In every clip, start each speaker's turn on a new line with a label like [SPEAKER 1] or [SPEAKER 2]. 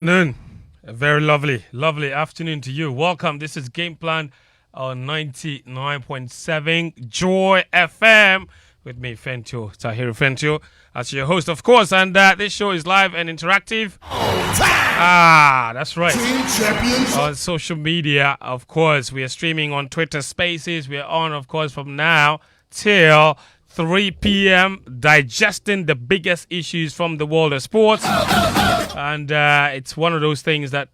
[SPEAKER 1] Noon. A very lovely afternoon to you. Welcome. This is Game Plan on 99.7 Joy FM with me, Fentuo, Tahiru Fentuo, as your host, of course. And this show is live and interactive. That's right. On social media, of course. We are streaming on Twitter Spaces. We are on, of course, from now till 3 p.m. digesting the biggest issues from the world of sports. And it's one of those things that,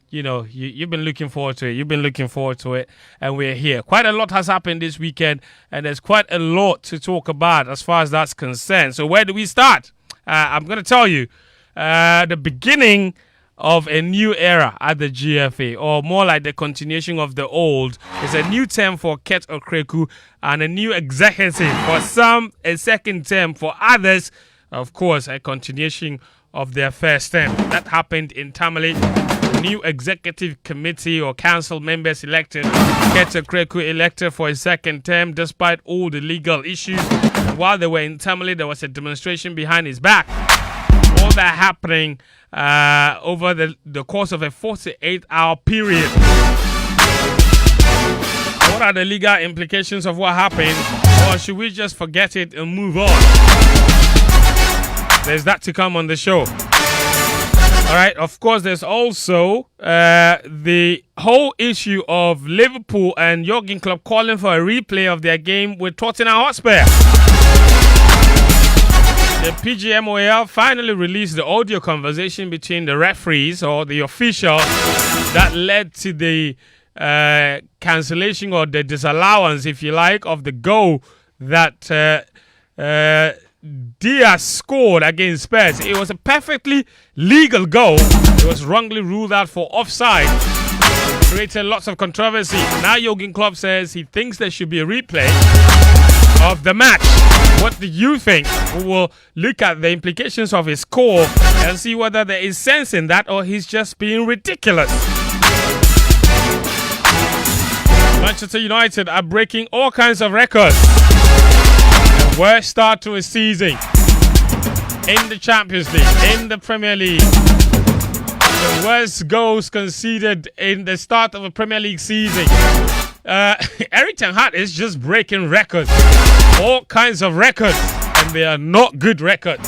[SPEAKER 1] you've been looking forward to it. You've been looking forward to it. And we're here. Quite a lot has happened this weekend. And there's quite a lot to talk about as far as that's concerned. So where do we start? I'm going to tell you. The beginning of a new era at the GFA, or more like the continuation of the old. It's a new term for Kurt Okraku and a new executive for some, a second term for others. Of course, a continuation of their first term. That happened in Tamale. The new executive committee or council members elected. Kurt Okraku elected for a second term despite all the legal issues. And while they were in Tamale, there was a demonstration behind his back. All that happening over the course of a 48-hour period. What are the legal implications of what happened? Or should we just forget it and move on? There's that to come on the show. All right, of course, there's also the whole issue of Liverpool and Jurgen Klopp calling for a replay of their game with Tottenham Hotspur. The PGMOL finally released the audio conversation between the referees or the officials that led to the cancellation or the disallowance, if you like, of the goal that Diaz scored against Spurs. It was a perfectly legal goal. It was wrongly ruled out for offside. Created lots of controversy. Now Jurgen Klopp says he thinks there should be a replay of the match. What do you think? We will look at the implications of his score and see whether there is sense in that or he's just being ridiculous. Manchester United are breaking all kinds of records. The worst start to a season in the Champions League, in the Premier League. The worst goals conceded in the start of a Premier League season. Erik ten Hag is just breaking records. All kinds of records. And they are not good records.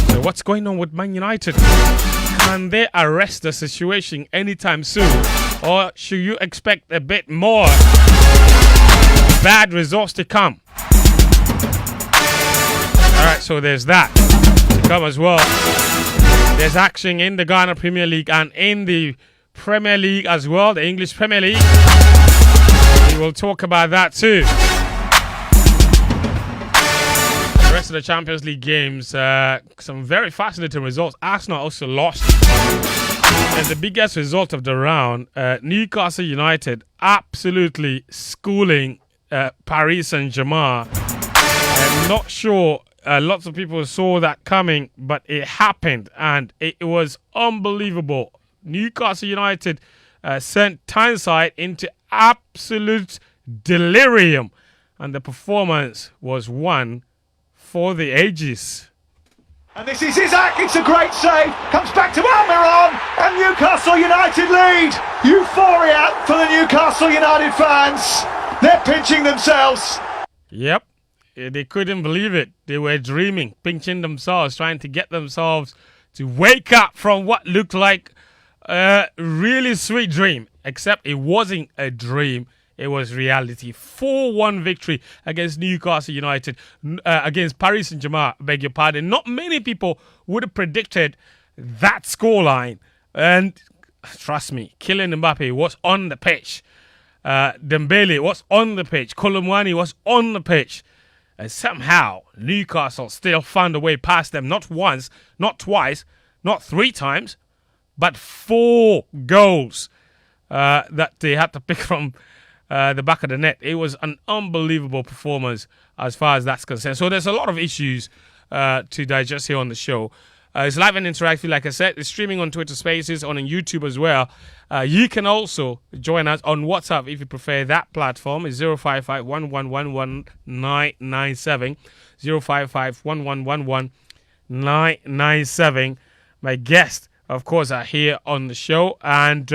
[SPEAKER 1] So what's going on with Man United? Can they arrest the situation anytime soon? Or should you expect a bit more bad results to come? Alright, so there's that to come as well. There's action in the Ghana Premier League and in the Premier League as well, the English Premier League. We will talk about that too. The rest of the Champions League games, some very fascinating results. Arsenal also lost. And the biggest result of the round, Newcastle United absolutely schooling Paris Saint-Germain. I'm not sure lots of people saw that coming, but it happened and it was unbelievable. Newcastle United sent Tyneside into absolute delirium, and the performance was one for the ages.
[SPEAKER 2] And this is Isaac, it's a great save, comes back to Almiron, and Newcastle United lead. Euphoria for the Newcastle United fans. They're pinching themselves.
[SPEAKER 1] Yep, they couldn't believe it. They were dreaming, pinching themselves, trying to get themselves to wake up from what looked like a really sweet dream, except it wasn't a dream, it was reality. 4-1 victory against Newcastle United, against Paris Saint-Germain, beg your pardon. Not many people would have predicted that scoreline. And trust me, Kylian Mbappe was on the pitch. Dembele was on the pitch. Kolomwani was on the pitch. And somehow, Newcastle still found a way past them. Not once, not twice, not 3 times, but 4 goals that they had to pick from the back of the net. It was an unbelievable performance as far as that's concerned. So there's a lot of issues to digest here on the show. It's live and interactive, like I said. It's streaming on Twitter Spaces, on YouTube as well. You can also join us on WhatsApp if you prefer that platform. It's 055 1111 997. 055 1111 997. My guests, of course, are here on the show. And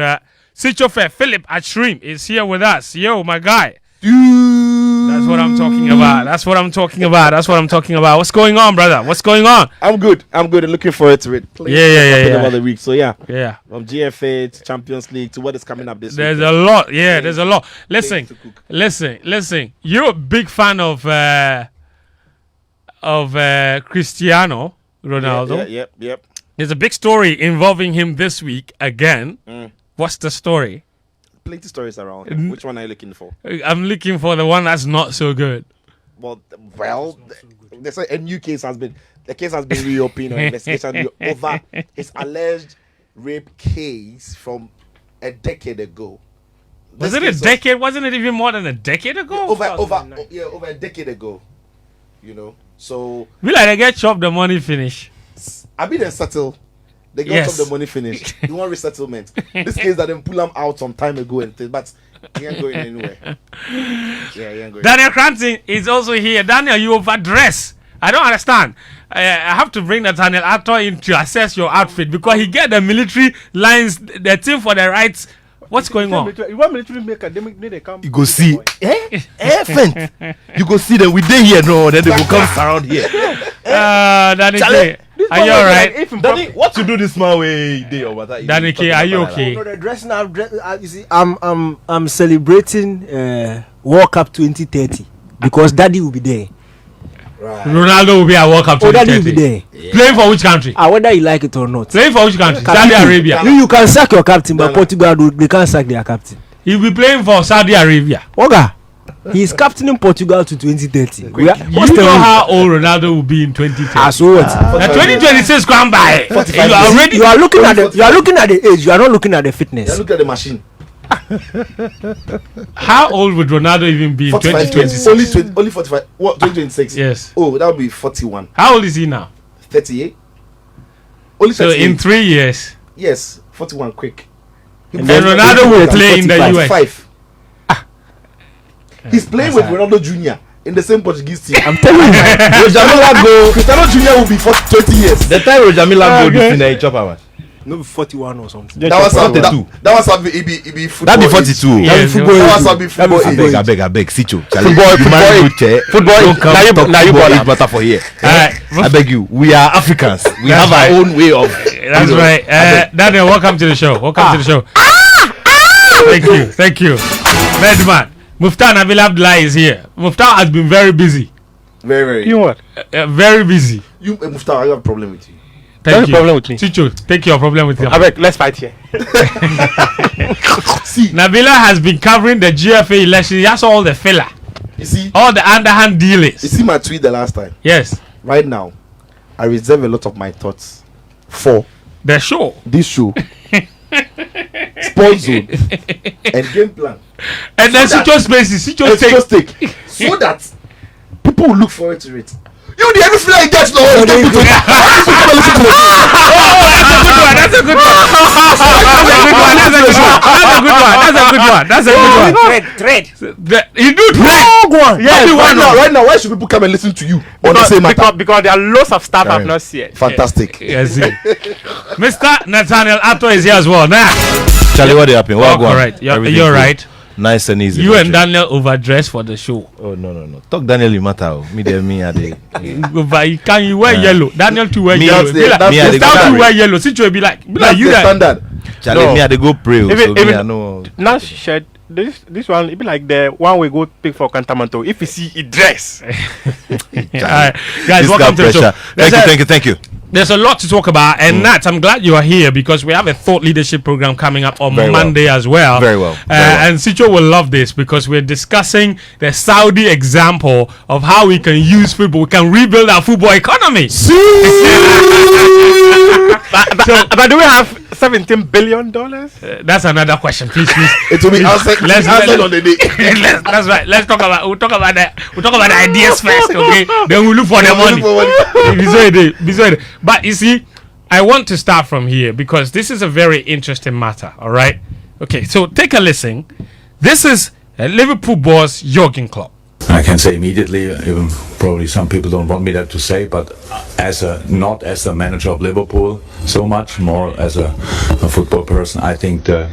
[SPEAKER 1] Sitsofe Philip Atsirim is here with us. Yo, my guy. That's what I'm talking about. That's what I'm talking about. What's going on, brother? What's going on?
[SPEAKER 3] I'm good. I'm looking forward to it.
[SPEAKER 1] Yeah.
[SPEAKER 3] Over the week. So yeah.
[SPEAKER 1] From
[SPEAKER 3] GFA to Champions League to what is coming up this
[SPEAKER 1] there's
[SPEAKER 3] week.
[SPEAKER 1] a lot. Yeah, there's a lot. Listen. You're a big fan of Cristiano Ronaldo.
[SPEAKER 3] Yep.
[SPEAKER 1] There's a big story involving him this week again. What's the story?
[SPEAKER 3] Plenty stories around. Which one are you looking for?
[SPEAKER 1] I'm looking for the one that's not so good.
[SPEAKER 3] Well, there's a new case has been reopened on investigation over his alleged rape case from a decade ago.
[SPEAKER 1] Was it a decade? Wasn't it even more than a decade ago?
[SPEAKER 3] Over a decade ago. You know, so
[SPEAKER 1] we like they get chopped the money finish.
[SPEAKER 3] I mean they settle. They got up the money finished. You want resettlement. This case that them pull them out some time ago and but he ain't going anywhere. He ain't going.
[SPEAKER 1] Daniel Koranteng is also here. Daniel, you overdress. I don't understand. I have to bring Nathaniel Actor in to assess your outfit because he get the military lines, the team for the rights. What's going on?
[SPEAKER 4] You want military make they come.
[SPEAKER 5] You go see. Fent. You go see them. We dey here no. Then they will come around here.
[SPEAKER 1] Danny, are you alright?
[SPEAKER 5] Danny, what you do this man way day or what?
[SPEAKER 1] Danny, are you okay?
[SPEAKER 4] No, the dressing up. You see, I'm celebrating World Cup 2030 because Daddy will be there.
[SPEAKER 3] Right.
[SPEAKER 1] Ronaldo will be at World Cup 2030.
[SPEAKER 4] Daddy will be there.
[SPEAKER 3] Yeah.
[SPEAKER 1] Playing for which country?
[SPEAKER 4] Whether you like it or not.
[SPEAKER 1] Playing for which country? Saudi Arabia.
[SPEAKER 4] You can sack your captain, but Portugal they can't sack their captain.
[SPEAKER 1] He'll be playing for Saudi Arabia.
[SPEAKER 4] Oga, he's captaining Portugal to 2030.
[SPEAKER 1] You know how old Ronaldo will be in 2030?
[SPEAKER 4] So what?
[SPEAKER 1] 2026 come by.
[SPEAKER 4] You are looking at the age. You are not looking at the fitness.
[SPEAKER 3] Yeah, look at the machine.
[SPEAKER 1] How old would Ronaldo even be in 2026?
[SPEAKER 3] Only 45. What 2026?
[SPEAKER 1] Yes.
[SPEAKER 3] Oh, that would be 41.
[SPEAKER 1] How old is he now?
[SPEAKER 3] 38. Only 38.
[SPEAKER 1] So in 3 years.
[SPEAKER 3] Yes, 41 quick.
[SPEAKER 1] And then Ronaldo will play in the US.
[SPEAKER 3] 45. He's playing with Ronaldo Jr. in the same Portuguese team.
[SPEAKER 5] I'm telling you, Roger Miller go.
[SPEAKER 3] Cristiano Jr. will be for 20 years.
[SPEAKER 5] The time Roger Miller go, this thing chop how much?
[SPEAKER 4] No, 41 or something.
[SPEAKER 3] That was something. That was something. It be football.
[SPEAKER 5] That be 42.
[SPEAKER 1] Yeah,
[SPEAKER 3] That was something. Football.
[SPEAKER 5] I beg, Sicho.
[SPEAKER 3] Football.
[SPEAKER 5] Now you ball better for here. I beg you. We are Africans. We have our own way of.
[SPEAKER 1] That's right. Daniel, welcome to the show. Thank you. Madman. Muftawu Nabila Abdullah is here. Muftawu has been very busy.
[SPEAKER 3] Very.
[SPEAKER 4] You know what?
[SPEAKER 1] Very busy.
[SPEAKER 3] You, Muftawu, I have a problem with you.
[SPEAKER 1] Thank you.
[SPEAKER 4] Problem with me.
[SPEAKER 1] Chicho, take your problem with you.
[SPEAKER 4] Let's fight here.
[SPEAKER 3] See,
[SPEAKER 1] Nabila has been covering the GFA election. That's all the filler.
[SPEAKER 3] you see,
[SPEAKER 1] All the underhand dealings.
[SPEAKER 3] you see my tweet the last time.
[SPEAKER 1] Yes.
[SPEAKER 3] Right now, I reserve a lot of my thoughts for
[SPEAKER 1] The show.
[SPEAKER 3] this show, Sports Zone, and Game Plan.
[SPEAKER 1] And then Chicho Spaces.
[SPEAKER 3] And
[SPEAKER 1] Chicho
[SPEAKER 3] just
[SPEAKER 1] take.
[SPEAKER 3] take so that people will look forward to it. You the every feel like that no. You don't listen to the show.
[SPEAKER 1] That's a good one.
[SPEAKER 4] Trade.
[SPEAKER 1] You do trade.
[SPEAKER 3] Yes, right now, why should people come and listen to you on the same matter?
[SPEAKER 4] Because there are lots of stuff I've not seen.
[SPEAKER 3] Fantastic.
[SPEAKER 1] Yes. Mr. Nathaniel Actor is here as well. Now.
[SPEAKER 5] Charlie, what happened? What go on?
[SPEAKER 1] Correct. You're
[SPEAKER 5] Everything cool.
[SPEAKER 1] right.
[SPEAKER 5] Nice and easy.
[SPEAKER 1] You and Daniel overdressed for the show.
[SPEAKER 5] Oh no. Talk Daniel you matter. Me there, me are the.
[SPEAKER 1] Can you wear yellow? Daniel to wear
[SPEAKER 5] Me
[SPEAKER 1] yellow.
[SPEAKER 5] that's
[SPEAKER 1] Be like,
[SPEAKER 5] me are the
[SPEAKER 1] Muftawu to
[SPEAKER 5] go
[SPEAKER 1] wear yellow. Situation be like you
[SPEAKER 3] the
[SPEAKER 1] that.
[SPEAKER 3] standard.
[SPEAKER 5] Charlie,
[SPEAKER 4] No.
[SPEAKER 5] me are the go pray.
[SPEAKER 4] Even-
[SPEAKER 5] So me
[SPEAKER 4] even-
[SPEAKER 5] I know.
[SPEAKER 4] Now shed this one. It be like the one we go pick for Cantamanto. If you see it dress,
[SPEAKER 1] Alright, guys,
[SPEAKER 5] This
[SPEAKER 1] welcome to the show.
[SPEAKER 5] pressure. Thank you.
[SPEAKER 1] There's a lot to talk about, and Nat, I'm glad you are here because we have a thought leadership program coming up on
[SPEAKER 5] Very well.
[SPEAKER 1] Monday as well.
[SPEAKER 5] Very well. Very well.
[SPEAKER 1] And Sicho will love this because we're discussing the Saudi example of how we can use football. We can rebuild our football economy.
[SPEAKER 4] but do we have $17 billion?
[SPEAKER 1] That's another question, please.
[SPEAKER 3] It will be answered on the day.
[SPEAKER 1] That's right. We'll talk about the ideas first, okay? Then we'll look for the money. But you see, I want to start from here because this is a very interesting matter. All right. Okay. So take a listen. This is a Liverpool boss jogging club.
[SPEAKER 6] I can say immediately, even probably some people don't want me that to say, but not as a manager of Liverpool so much, more as a football person, I think the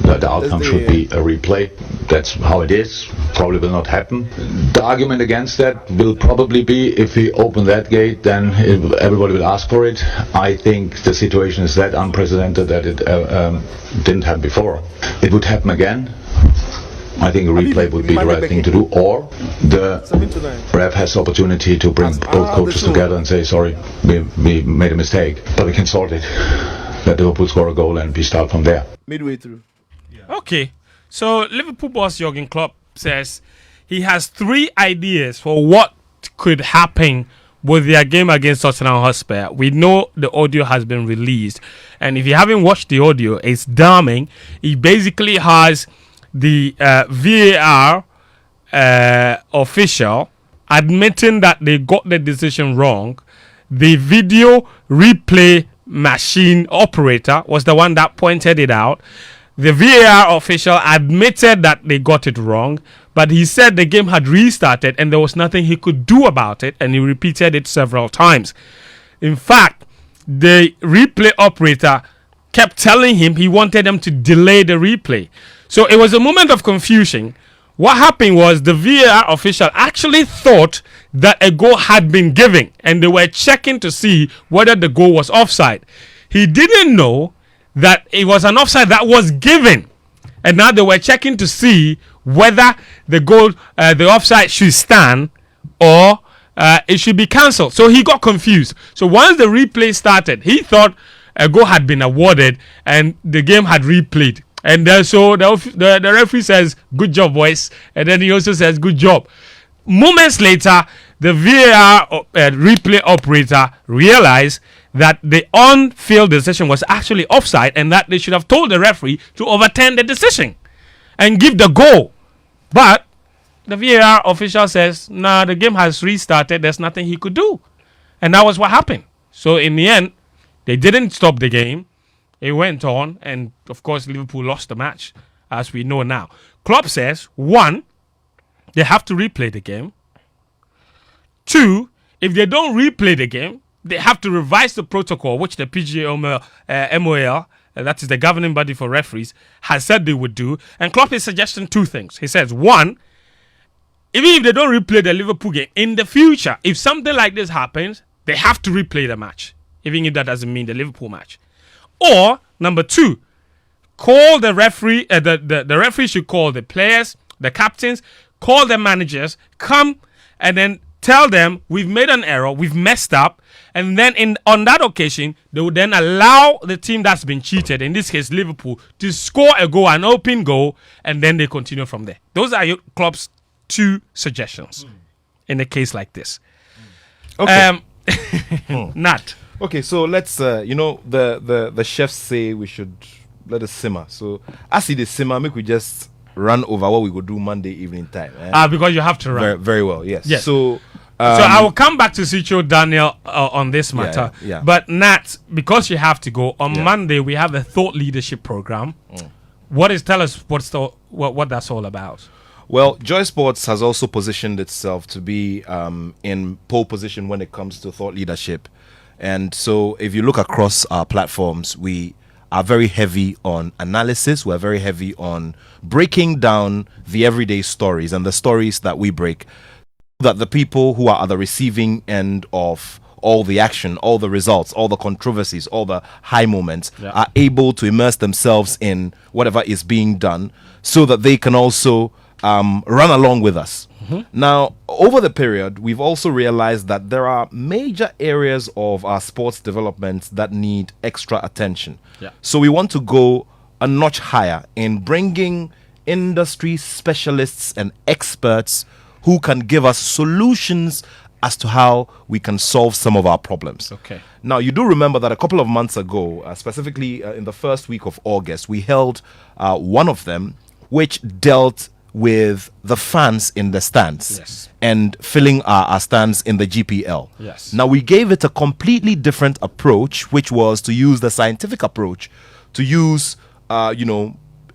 [SPEAKER 6] outcome should be a replay. That's how it is. Probably will not happen. The argument against that will probably be if we open that gate, then everybody will ask for it. I think the situation is that unprecedented that it didn't happen before. It would happen again. I think a replay would be the right thing to do, or the ref has the opportunity to bring both coaches together and say, sorry, we made a mistake, but we can sort it. Let Liverpool score a goal and we start from there.
[SPEAKER 3] Midway through.
[SPEAKER 1] Okay, so Liverpool boss Jurgen Klopp says he has 3 ideas for what could happen with their game against Tottenham Hotspur. We know the audio has been released, and if you haven't watched the audio, it's damning. He basically has the VAR official admitting that they got the decision wrong. The video replay machine operator was the one that pointed it out. The VAR official admitted that they got it wrong, but he said the game had restarted and there was nothing he could do about it, and he repeated it several times. In fact, the replay operator kept telling him he wanted them to delay the replay. So it was a moment of confusion. What happened was the VAR official actually thought that a goal had been given, and they were checking to see whether the goal was offside. He didn't know that it was an offside that was given, and now they were checking to see whether the goal, the offside should stand or it should be cancelled. So he got confused. So once the replay started, he thought a goal had been awarded and the game had replayed. And so the referee says, good job, boys. And then he also says, good job. Moments later, the VAR replay operator realized that the on-field decision was actually offside and that they should have told the referee to overturn the decision and give the goal. But the VAR official says, nah, the game has restarted. There's nothing he could do. And that was what happened. So in the end, they didn't stop the game. It went on, and of course, Liverpool lost the match, as we know now. Klopp says, 1, they have to replay the game. 2, if they don't replay the game, they have to revise the protocol, which the PGMOL, that is the governing body for referees, has said they would do. And Klopp is suggesting 2 things. He says, 1, even if they don't replay the Liverpool game, in the future, if something like this happens, they have to replay the match, even if that doesn't mean the Liverpool match. Or, number 2, call the referee, the referee should call the players, the captains, call the managers, come and then tell them we've made an error, we've messed up, and then on that occasion, they would then allow the team that's been cheated, in this case Liverpool, to score a goal, an open goal, and then they continue from there. Those are your club's 2 suggestions in a case like this.
[SPEAKER 5] Okay.
[SPEAKER 1] Nat.
[SPEAKER 5] Okay, so let's the chefs say we should let it simmer. So as it is simmer, make we just run over what we will do Monday evening time.
[SPEAKER 1] Because you have to run.
[SPEAKER 5] Very, very well, yes.
[SPEAKER 1] So I will come back to Sitsofe Daniel on this matter.
[SPEAKER 5] Yeah.
[SPEAKER 1] But Nat, because you have to go on Monday, we have a thought leadership program. Tell us what that's all about.
[SPEAKER 5] Well, Joy Sports has also positioned itself to be in pole position when it comes to thought leadership. And so if you look across our platforms, we are very heavy on analysis. We're very heavy on breaking down the everyday stories and the stories that we break, that the people who are at the receiving end of all the action, all the results, all the controversies, all the high moments are able to immerse themselves in whatever is being done so that they can also run along with us. Now, over the period, we've also realized that there are major areas of our sports development that need extra attention. So we want to go a notch higher in bringing industry specialists and experts who can give us solutions as to how we can solve some of our problems.
[SPEAKER 1] Okay.
[SPEAKER 5] Now, you do remember that a couple of months ago, specifically in the first week of August, we held one of them which dealt with the fans in the stands and filling our stands in the GPL. Now, we gave it a completely different approach, which was to use the scientific approach, to use,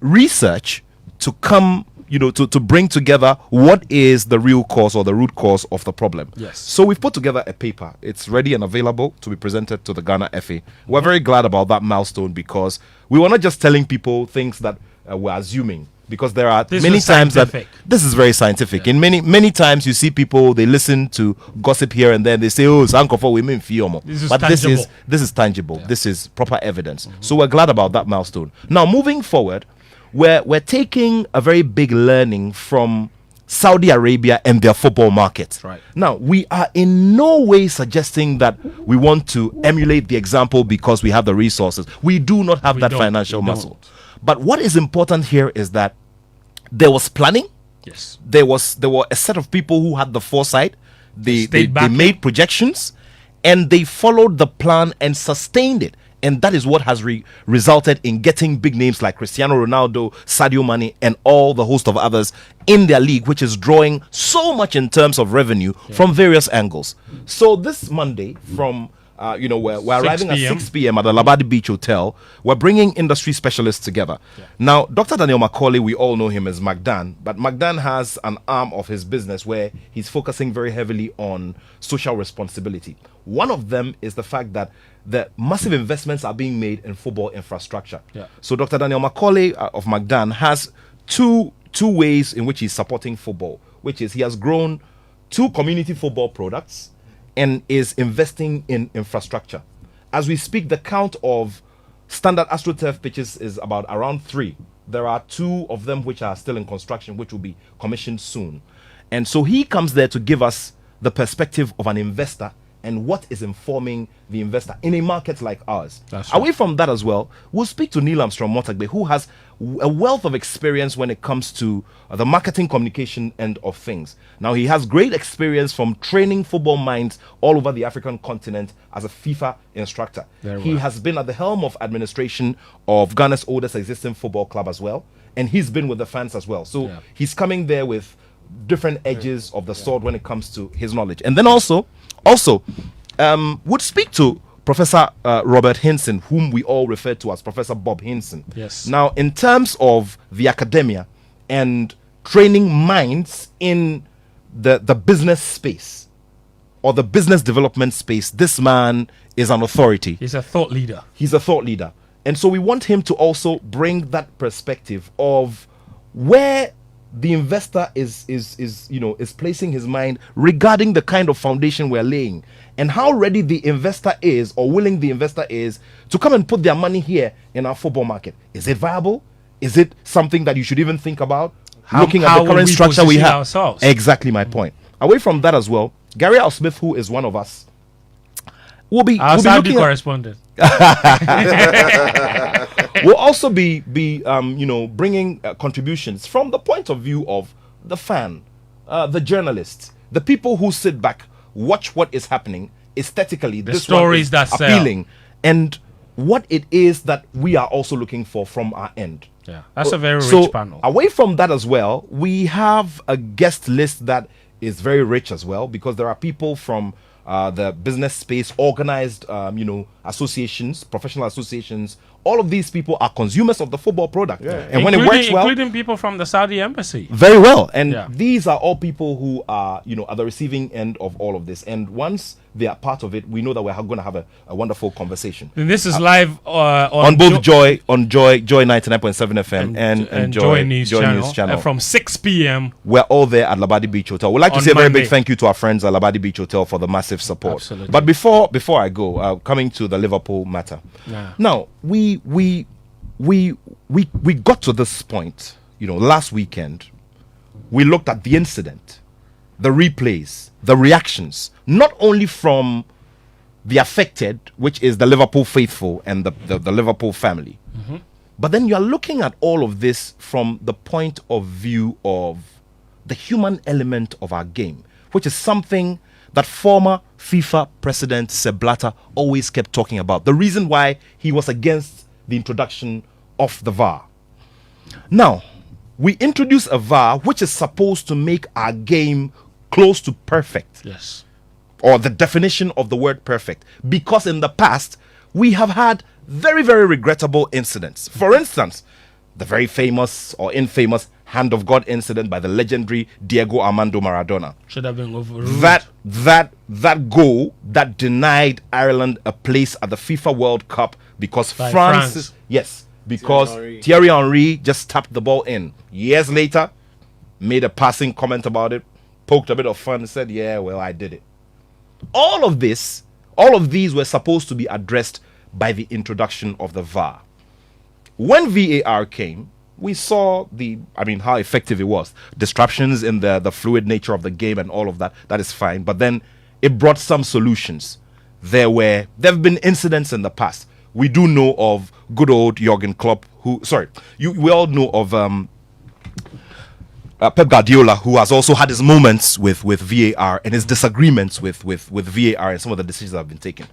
[SPEAKER 5] research to come to bring together what is the real cause or the root cause of the problem.
[SPEAKER 1] Yes.
[SPEAKER 5] So we've put together a paper. It's ready and available to be presented to the Ghana FA. We're very glad about that milestone because we were not just telling people things that we're assuming. Because there are many times that this is very scientific. In many times you see people, they listen to gossip here and then they say, "Oh, Sanko for women fiomo." But this is tangible. Yeah. This is proper evidence. So we're glad about that milestone. Now moving forward, we're taking a very big learning from Saudi Arabia and their football market.
[SPEAKER 1] Right.
[SPEAKER 5] Now, we are in no way suggesting that we want to emulate the example because we have the resources. We do not have that financial muscle. But what is important here is that there was planning.
[SPEAKER 1] Yes.
[SPEAKER 5] There were a set of people who had the foresight. They made projections and they followed the plan and sustained it. And that is what has resulted in getting big names like Cristiano Ronaldo, Sadio Mane, and all the host of others in their league, which is drawing so much in terms of revenue from various angles. So this Monday, from we're arriving at 6 p.m. at the Labadi Beach Hotel. We're bringing industry specialists together. Yeah. Now, Dr. Daniel Macaulay, we all know him as Magdan, but Magdan has an arm of his business where he's focusing very heavily on social responsibility. One of them is the fact that the massive investments are being made in football infrastructure. Yeah. So Dr. Daniel Macaulay of Magdan has two ways in which he's supporting football, which is he has grown 2 community football products and is investing in infrastructure. As we speak, the count of standard AstroTurf pitches is about around 3. There are 2 of them which are still in construction, which will be commissioned soon. And so he comes there to give us the perspective of an investor and what is informing the investor in a market like ours. Away from that as well, we'll speak to Neil Armstrong-Motagbe, who has a wealth of experience when it comes to the marketing communication end of things. Now, he has great experience from training football minds all over the African continent as a FIFA instructor. He has been at the helm of administration of Ghana's oldest existing football club as well, and he's been with the fans as well. So he's coming there with different edges of the sword when it comes to his knowledge. And then also would speak to Professor Robert Hinson, whom we all refer to as Professor Bob Hinson.
[SPEAKER 1] Yes.
[SPEAKER 5] Now, in terms of the academia and training minds in the business space or the business development space, this man is an authority.
[SPEAKER 1] He's a thought leader.
[SPEAKER 5] He's a thought leader. And so we want him to also bring that perspective of where the investor is placing his mind regarding the kind of foundation we're laying and how ready the investor is or willing the investor is to come and put their money here in our football market. Is it viable? Is it something that you should even think about? Looking at the current structure we have.
[SPEAKER 1] Ourselves?
[SPEAKER 5] Exactly my point. Away from that as well, Gary Al Smith, who is one of us, will be
[SPEAKER 1] Saudi correspondent.
[SPEAKER 5] We'll also be bringing contributions from the point of view of the fan, the journalists, the people who sit back, watch what is happening aesthetically.
[SPEAKER 1] The stories that
[SPEAKER 5] appealing, and what it is that we are also looking for from our end.
[SPEAKER 1] Yeah, that's a very rich panel.
[SPEAKER 5] Away from that as well, we have a guest list that is very rich as well, because there are people from the business space, organized, associations, professional associations. All of these people are consumers of the football product. Yeah. And when it works well...
[SPEAKER 1] Including people from the Saudi embassy.
[SPEAKER 5] Very well. And these are all people who are, at the receiving end of all of this. And once they are part of it, we know that we're going to have a wonderful conversation.
[SPEAKER 1] And this is live
[SPEAKER 5] on both Joy 99.7 FM and Joy News Channel.
[SPEAKER 1] From 6 p.m.
[SPEAKER 5] We're all there at Labadi Beach Hotel. We'd like to say a very big thank you to our friends at Labadi Beach Hotel for the massive support.
[SPEAKER 1] Absolutely.
[SPEAKER 5] But before I go, coming to the Liverpool matter. Now, we got to this point, last weekend. We looked at the incident, the replays, the reactions, not only from the affected, which is the Liverpool faithful and the Liverpool family, but then you are looking at all of this from the point of view of the human element of our game, which is something that former FIFA president Sepp Blatter always kept talking about. The reason why he was against the introduction of the VAR. Now, we introduce a VAR which is supposed to make our game close to perfect.
[SPEAKER 1] Yes.
[SPEAKER 5] Or the definition of the word perfect. Because in the past, we have had very, very regrettable incidents. For instance, the very famous or infamous hand of God incident by the legendary Diego Armando Maradona.
[SPEAKER 1] Should have been overruled.
[SPEAKER 5] That goal that denied Ireland a place at the FIFA World Cup because
[SPEAKER 1] By
[SPEAKER 5] France. Yes, because Thierry Henry just tapped the ball in. Years later, made a passing comment about it, poked a bit of fun, and said, "Yeah, well, I did it." All of these were supposed to be addressed by the introduction of the VAR. When VAR came, we saw how effective it was. Disruptions in the fluid nature of the game and all of that. That is fine. But then it brought some solutions. There have been incidents in the past. We do know of good old Jurgen Klopp, we all know of Pep Guardiola, who has also had his moments with VAR and his disagreements with VAR and some of the decisions that have been taken.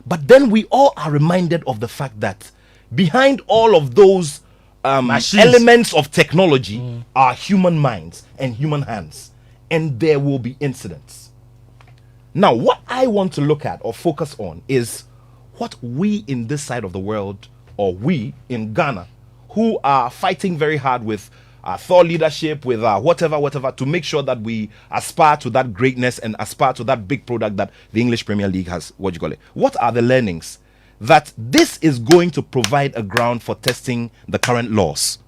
[SPEAKER 5] But then we all are reminded of the fact that behind all of those elements of technology are human minds and human hands, and there will be incidents. Now, what I want to look at or focus on is what we in this side of the world, or we in Ghana, who are fighting very hard with our thought leadership, with our whatever, to make sure that we aspire to that greatness and aspire to that big product that the English Premier League has. What are the learnings? That this is going to provide a ground for testing the current laws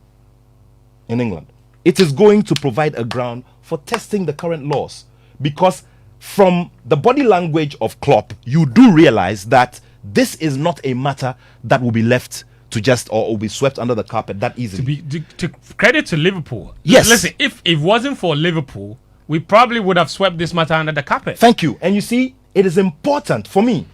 [SPEAKER 5] in England. It is going to provide a ground for testing the current laws, because from the body language of Klopp, you do realize that this is not a matter that will be left to just or will be swept under the carpet that easily.
[SPEAKER 1] To credit to Liverpool.
[SPEAKER 5] Yes.
[SPEAKER 1] Listen, if it wasn't for Liverpool, we probably would have swept this matter under the carpet.
[SPEAKER 5] Thank you. And you see, it is important for me.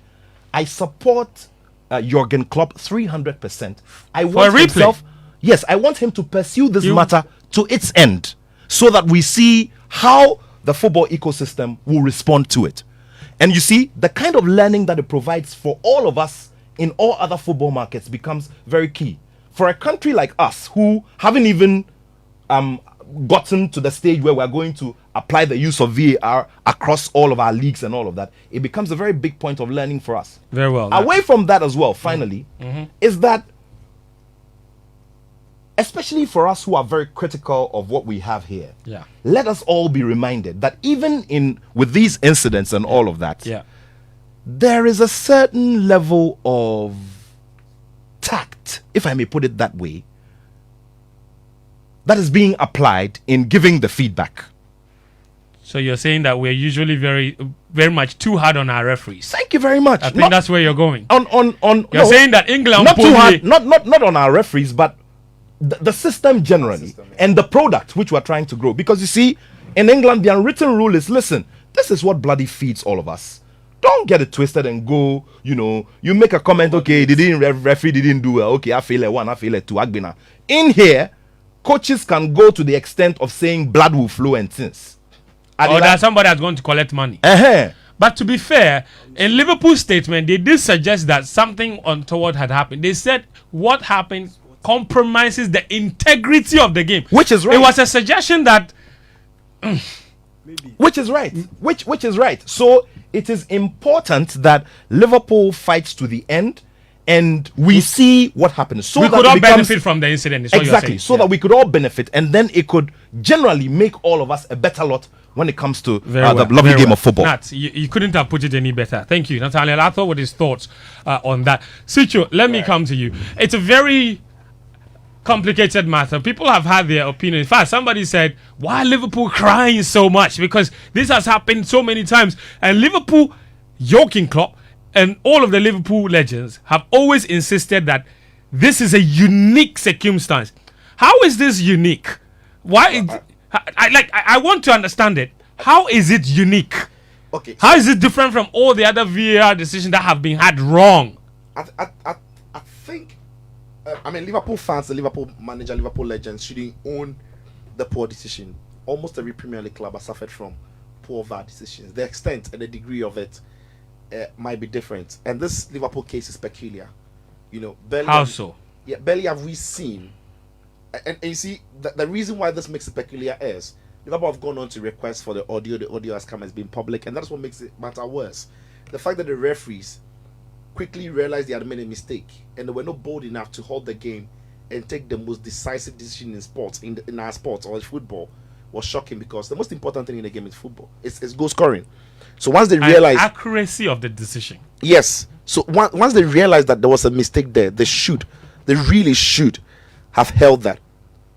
[SPEAKER 5] I support Jurgen Klopp 300%. I want himself. Yes, I want him to pursue this matter to its end, so that we see how the football ecosystem will respond to it. And you see, the kind of learning that it provides for all of us in all other football markets becomes very key. For a country like us, who haven't even gotten to the stage where we're going to apply the use of VAR across all of our leagues and all of that, it becomes a very big point of learning for us.
[SPEAKER 1] Very well.
[SPEAKER 5] Away from that as well, finally, is that, especially for us who are very critical of what we have here, let us all be reminded that even with these incidents and all of that, there is a certain level of tact, if I may put it that way, that is being applied in giving the feedback.
[SPEAKER 1] So you're saying that we're usually very, very much too hard on our referees.
[SPEAKER 5] Thank you very much.
[SPEAKER 1] I think that's where you're going.
[SPEAKER 5] You're
[SPEAKER 1] saying that England
[SPEAKER 5] not too hard, not on our referees, but the system generally and the product which we're trying to grow. Because you see, in England, the unwritten rule is: listen, this is what bloody feeds all of us. Don't get it twisted and go, you make a comment, okay, referee didn't do well, okay, I feel it one, I feel it two, Agbina. In here, coaches can go to the extent of saying blood will flow and things.
[SPEAKER 1] Or that somebody has gone to collect money. But to be fair, in Liverpool's statement, they did suggest that something untoward had happened. They said what happened compromises the integrity of the game.
[SPEAKER 5] Which is right.
[SPEAKER 1] It was a suggestion that...
[SPEAKER 5] Which is right. Which is right. So it is important that Liverpool fights to the end and we see what happens. So
[SPEAKER 1] we
[SPEAKER 5] that
[SPEAKER 1] could all benefit from the incident. Is what you're saying.
[SPEAKER 5] So that we could all benefit, and then it could generally make all of us a better lot when it comes to the lovely game of football.
[SPEAKER 1] Nat, you couldn't have put it any better. Thank you, Nathaniel Arthur, with his thoughts on that. Sitcho, let me come to you. It's a very complicated matter. People have had their opinion. In fact, somebody said, why Liverpool crying so much? Because this has happened so many times. And Liverpool, Jurgen Klopp, and all of the Liverpool legends have always insisted that this is a unique circumstance. How is this unique? Why? I want to understand it. How is it unique?
[SPEAKER 3] Okay.
[SPEAKER 1] How is it different from all the other VAR decisions that have been had wrong?
[SPEAKER 3] I think, Liverpool fans, the Liverpool manager, Liverpool legends shouldn't own the poor decision. Almost every Premier League club has suffered from poor VAR decisions. The extent and the degree of it might be different. And this Liverpool case is peculiar.
[SPEAKER 1] How so?
[SPEAKER 3] Yeah, barely have we seen. And you see, the reason why this makes it peculiar is Liverpool have gone on to request for the audio has come as being public, and that's what makes it matter worse. The fact that the referees quickly realized they had made a mistake and they were not bold enough to halt the game and take the most decisive decision in sports, in our sports or in football, was shocking, because the most important thing in the game is football. It's goal scoring. So once they realized
[SPEAKER 1] accuracy of the decision.
[SPEAKER 3] Yes. So once they realized that there was a mistake there, they really should have held that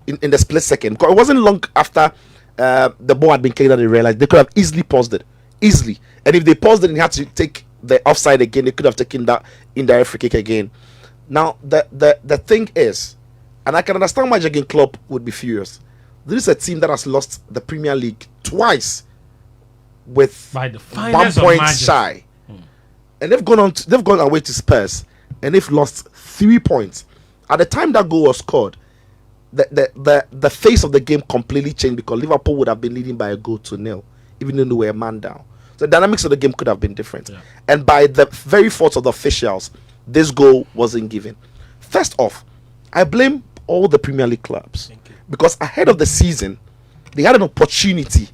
[SPEAKER 3] in the split second. Because it wasn't long after the ball had been kicked that they realized they could have easily paused it. Easily. And if they paused it and had to take the offside again, they could have taken that indirect free kick again. Now, the thing is, and I can understand why Jurgen Klopp would be furious. This is a team that has lost the Premier League twice with
[SPEAKER 1] By the
[SPEAKER 3] 1
[SPEAKER 1] finest of
[SPEAKER 3] point
[SPEAKER 1] margins.
[SPEAKER 3] shy. And they've gone away to Spurs and they've lost 3 points. At the time that goal was scored, the face of the game completely changed, because Liverpool would have been leading by a goal to 0, even though they were a man down. So the dynamics of the game could have been different.
[SPEAKER 1] Yeah.
[SPEAKER 3] And by the very fault of the officials, this goal wasn't given. First off, I blame all the Premier League clubs, because ahead of the season, they had an opportunity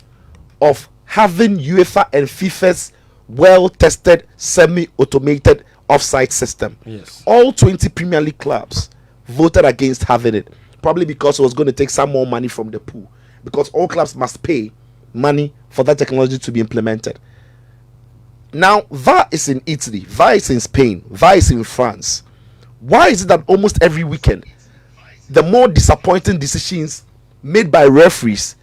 [SPEAKER 3] of having UEFA and FIFA's well-tested, semi-automated offside system.
[SPEAKER 1] Yes.
[SPEAKER 3] All 20 Premier League clubs voted against having it, probably because it was going to take some more money from the pool, because all clubs must pay money for that technology to be implemented. Now, VAR is in Italy, VAR is in Spain, VAR is in France. Why is it that almost every weekend the more disappointing decisions made by referees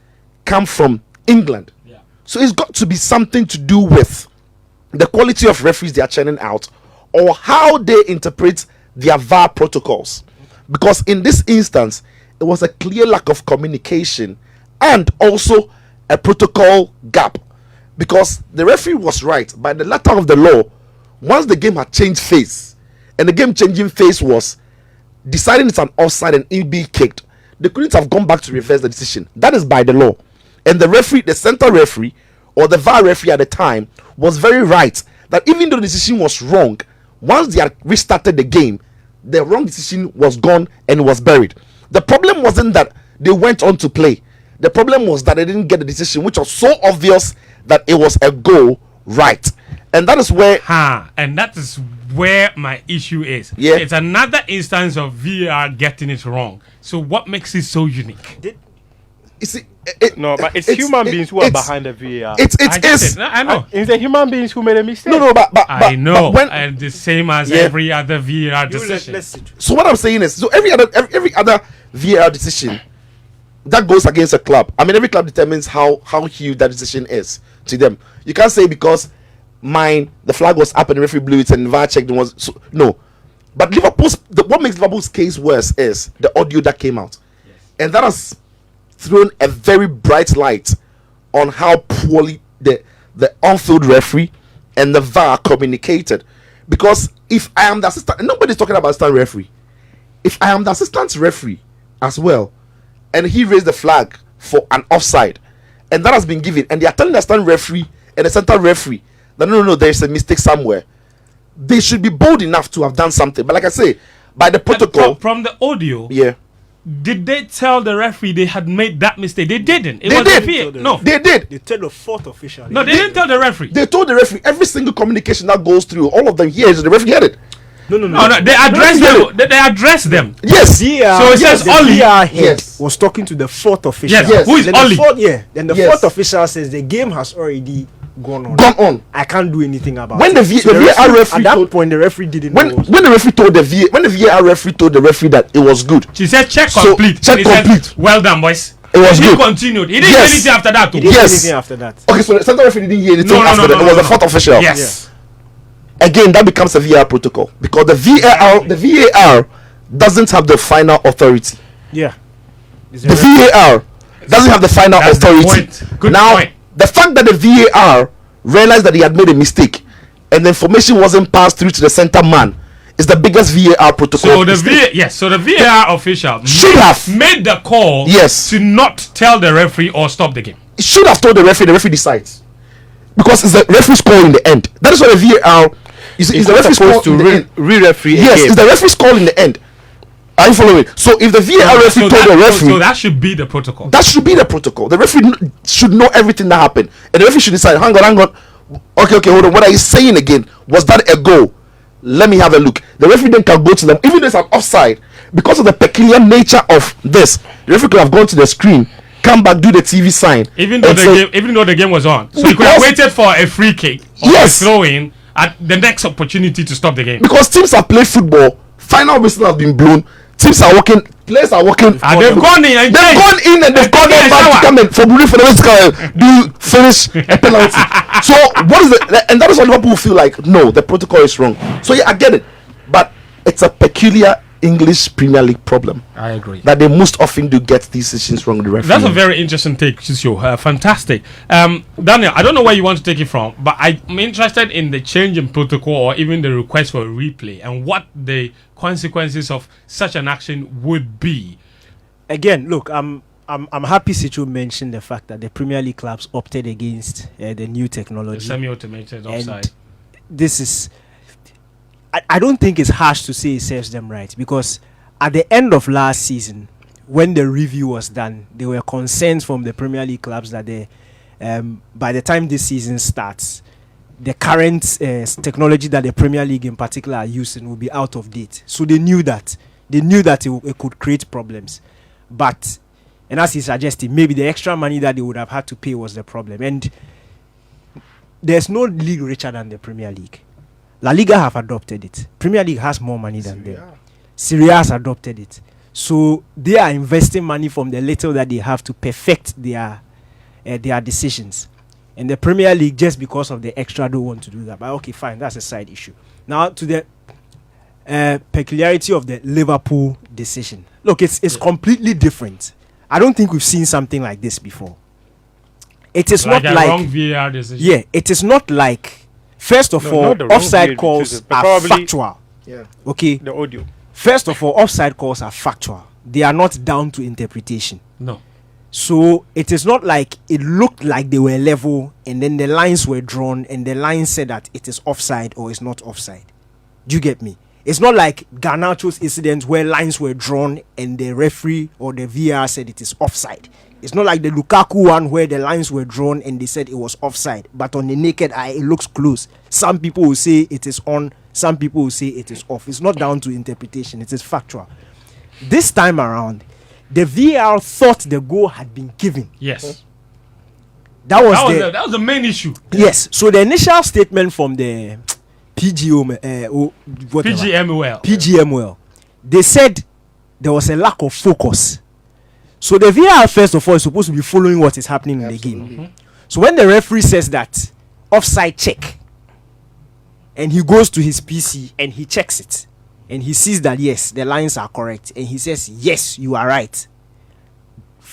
[SPEAKER 3] come from England?
[SPEAKER 1] Yeah.
[SPEAKER 3] So it's got to be something to do with the quality of referees they are churning out, or how they interpret their VAR protocols. Because in this instance, it was a clear lack of communication and also a protocol gap. Because the referee was right, by the letter of the law, once the game had changed phase, and the game changing phase was deciding it's an offside and it be kicked, they couldn't have gone back to reverse the decision. That is by the law. And the referee, the center referee, or the VAR referee at the time, was very right that even though the decision was wrong, once they had restarted the game, the wrong decision was gone and was buried. The problem wasn't that they went on to play. The problem was that they didn't get the decision, which was so obvious that it was a goal right. And that is where...
[SPEAKER 1] And that is where my issue is.
[SPEAKER 3] Yeah.
[SPEAKER 1] It's another instance of VAR getting it wrong. So what makes it so unique?
[SPEAKER 3] You see,
[SPEAKER 7] No, but it's human beings who are behind the VAR.
[SPEAKER 1] I know.
[SPEAKER 7] It's the human beings who made a mistake.
[SPEAKER 3] No, but
[SPEAKER 1] I know.
[SPEAKER 3] when,
[SPEAKER 1] And the same as
[SPEAKER 3] Yeah.
[SPEAKER 1] every other VAR decision.
[SPEAKER 3] so what I'm saying is, so every other VAR decision that goes against a club, I mean, every club determines how huge that decision is to them. You can't say because the flag was up and the referee blew it and VAR checked and was no. But what makes Liverpool's case worse is the audio that came out, and that has thrown a very bright light on how poorly the on-field referee and the VAR communicated. Because if I am the assistant, and nobody's talking about assistant referee, if I am the assistant referee as well, and he raised the flag for an offside, and that has been given, and they are telling the assistant referee and the center referee that no, there is a mistake somewhere, they should be bold enough to have done something. But like I say, by the protocol,
[SPEAKER 1] From the audio,
[SPEAKER 3] yeah,
[SPEAKER 1] did they tell the referee they had made that mistake? They didn't. It
[SPEAKER 3] They
[SPEAKER 1] was
[SPEAKER 3] did.
[SPEAKER 1] the VAR. No,
[SPEAKER 3] they did.
[SPEAKER 4] They tell the fourth official.
[SPEAKER 1] no, they didn't tell the referee.
[SPEAKER 3] They told the referee every single communication that goes through, all of them here, the referee had it.
[SPEAKER 1] No, they addressed them. They addressed them.
[SPEAKER 3] Yes.
[SPEAKER 4] VAR,
[SPEAKER 1] So it says
[SPEAKER 4] the
[SPEAKER 1] Oli.
[SPEAKER 4] VAR head
[SPEAKER 3] Yes.
[SPEAKER 4] was talking to the fourth official.
[SPEAKER 1] Yes. Who is
[SPEAKER 4] Then
[SPEAKER 1] Oli?
[SPEAKER 4] Then the
[SPEAKER 3] Yes.
[SPEAKER 4] fourth official says the game has already gone on.
[SPEAKER 3] Gone on.
[SPEAKER 4] I can't do anything about
[SPEAKER 3] When
[SPEAKER 4] it.
[SPEAKER 3] the
[SPEAKER 4] So
[SPEAKER 3] VAR referee
[SPEAKER 4] at that
[SPEAKER 3] told-
[SPEAKER 4] point, the referee didn't
[SPEAKER 3] When
[SPEAKER 4] know. what was-
[SPEAKER 3] the referee told the VAR referee told the referee that it was good,
[SPEAKER 1] She said, check
[SPEAKER 3] So,
[SPEAKER 1] complete.
[SPEAKER 3] check
[SPEAKER 1] And he said,
[SPEAKER 3] complete.
[SPEAKER 1] well done, boys.
[SPEAKER 3] It was
[SPEAKER 1] And he
[SPEAKER 3] good.
[SPEAKER 1] continued. He didn't
[SPEAKER 3] Yes.
[SPEAKER 1] do anything after that. Too.
[SPEAKER 4] He didn't
[SPEAKER 3] Yes.
[SPEAKER 4] do anything after that.
[SPEAKER 3] okay, so the center referee didn't hear anything
[SPEAKER 1] No, no,
[SPEAKER 3] after
[SPEAKER 1] no,
[SPEAKER 3] that.
[SPEAKER 1] no,
[SPEAKER 3] It was
[SPEAKER 1] no,
[SPEAKER 3] the fourth official.
[SPEAKER 1] Yes.
[SPEAKER 3] Again, that becomes a VAR protocol because the VAR doesn't have the final authority.
[SPEAKER 4] Yeah.
[SPEAKER 3] The VAR doesn't have the final
[SPEAKER 1] That's the
[SPEAKER 3] authority.
[SPEAKER 1] point. Good
[SPEAKER 3] Now,
[SPEAKER 1] point.
[SPEAKER 3] the fact that the VAR realized that he had made a mistake and the information wasn't passed through to the center man is the biggest VAR protocol.
[SPEAKER 1] So
[SPEAKER 3] of
[SPEAKER 1] the
[SPEAKER 3] mistake.
[SPEAKER 1] so the VAR official
[SPEAKER 3] Should have.
[SPEAKER 1] made the call
[SPEAKER 3] Yes.
[SPEAKER 1] to not tell the referee or stop the game.
[SPEAKER 3] It should have told the referee decides. Because it's the referee's call in the end. That is what the VAR is the referee's call
[SPEAKER 7] supposed
[SPEAKER 3] in
[SPEAKER 7] to
[SPEAKER 3] the end.
[SPEAKER 7] re-referee
[SPEAKER 3] Yes,
[SPEAKER 7] again.
[SPEAKER 3] it's the referee's call in the end. Are you following? So if the VAR referee told the referee,
[SPEAKER 1] so that should be the protocol.
[SPEAKER 3] that should be the protocol. The referee should know everything that happened, and the referee should decide. Hang on. Okay, hold on. What are you saying again? Was that a goal? Let me have a look. The referee then can go to them, even though it's an offside, because of the peculiar nature of this. The referee could have gone to the screen, come back, do the TV sign,
[SPEAKER 1] even though the game was on. So he could have waited for a free kick or a throw in at the next opportunity to stop the game.
[SPEAKER 3] Because teams have played football, final whistle has been blown, teams are working, players are working.
[SPEAKER 1] And they've gone in and
[SPEAKER 3] they've gone back to come in for the rest do finish a penalty. So what is and that is what Liverpool feel like. No, the protocol is wrong. So yeah, I get it, but it's a peculiar English Premier League problem.
[SPEAKER 1] I agree
[SPEAKER 3] that they most often do get these decisions wrong. The referee.
[SPEAKER 1] That's a very interesting take, Chisio. Fantastic. Daniel, I don't know where you want to take it from, but I'm interested in the change in protocol or even the request for a replay and what the consequences of such an action would be.
[SPEAKER 4] Again, look, I'm happy Sitsofe mentioned the fact that the Premier League clubs opted against the new technology,
[SPEAKER 1] the semi-automated offside.
[SPEAKER 4] This is, I don't think it's harsh to say it serves them right, because at the end of last season, when the review was done, there were concerns from the Premier League clubs that by the time this season starts, the current technology that the Premier League in particular are using will be out of date. So they knew that. They knew that it could create problems. But, and as he suggested, maybe the extra money that they would have had to pay was the problem. And there's no league richer than the Premier League. La Liga have adopted it. Premier League has more money than them. Serie A has adopted it. So they are investing money from the little that they have to perfect their decisions. And the Premier League, just because of the extra, don't want to do that. But okay, fine, that's a side issue. Now to the peculiarity of the Liverpool decision. Look, it's completely different. I don't think we've seen something like this before. It is not like
[SPEAKER 1] wrong VAR decision.
[SPEAKER 4] Yeah, it is not like. First of all, offside calls are factual.
[SPEAKER 3] Yeah.
[SPEAKER 4] Okay.
[SPEAKER 7] The audio.
[SPEAKER 4] First of all, offside calls are factual. They are not down to interpretation.
[SPEAKER 1] No.
[SPEAKER 4] So it is not like it looked like they were level and then the lines were drawn and the line said that it is offside or it's not offside. Do you get me? It's not like Garnacho's incident where lines were drawn and the referee or the VAR said it is offside. It's not like the Lukaku one where the lines were drawn and they said it was offside. But on the naked eye, it looks close. Some people will say it is on. Some people will say it is off. It's not down to interpretation. It is factual. This time around, the VAR thought the goal had been given.
[SPEAKER 1] Yes.
[SPEAKER 4] That was
[SPEAKER 1] the main issue.
[SPEAKER 4] Yes. So the initial statement from the PGMOL, they said there was a lack of focus. So the VAR, first of all, is supposed to be following what is happening in the game. Mm-hmm. So when the referee says that offside check, and he goes to his PC and he checks it, and he sees that yes, the lines are correct, and he says yes, you are right.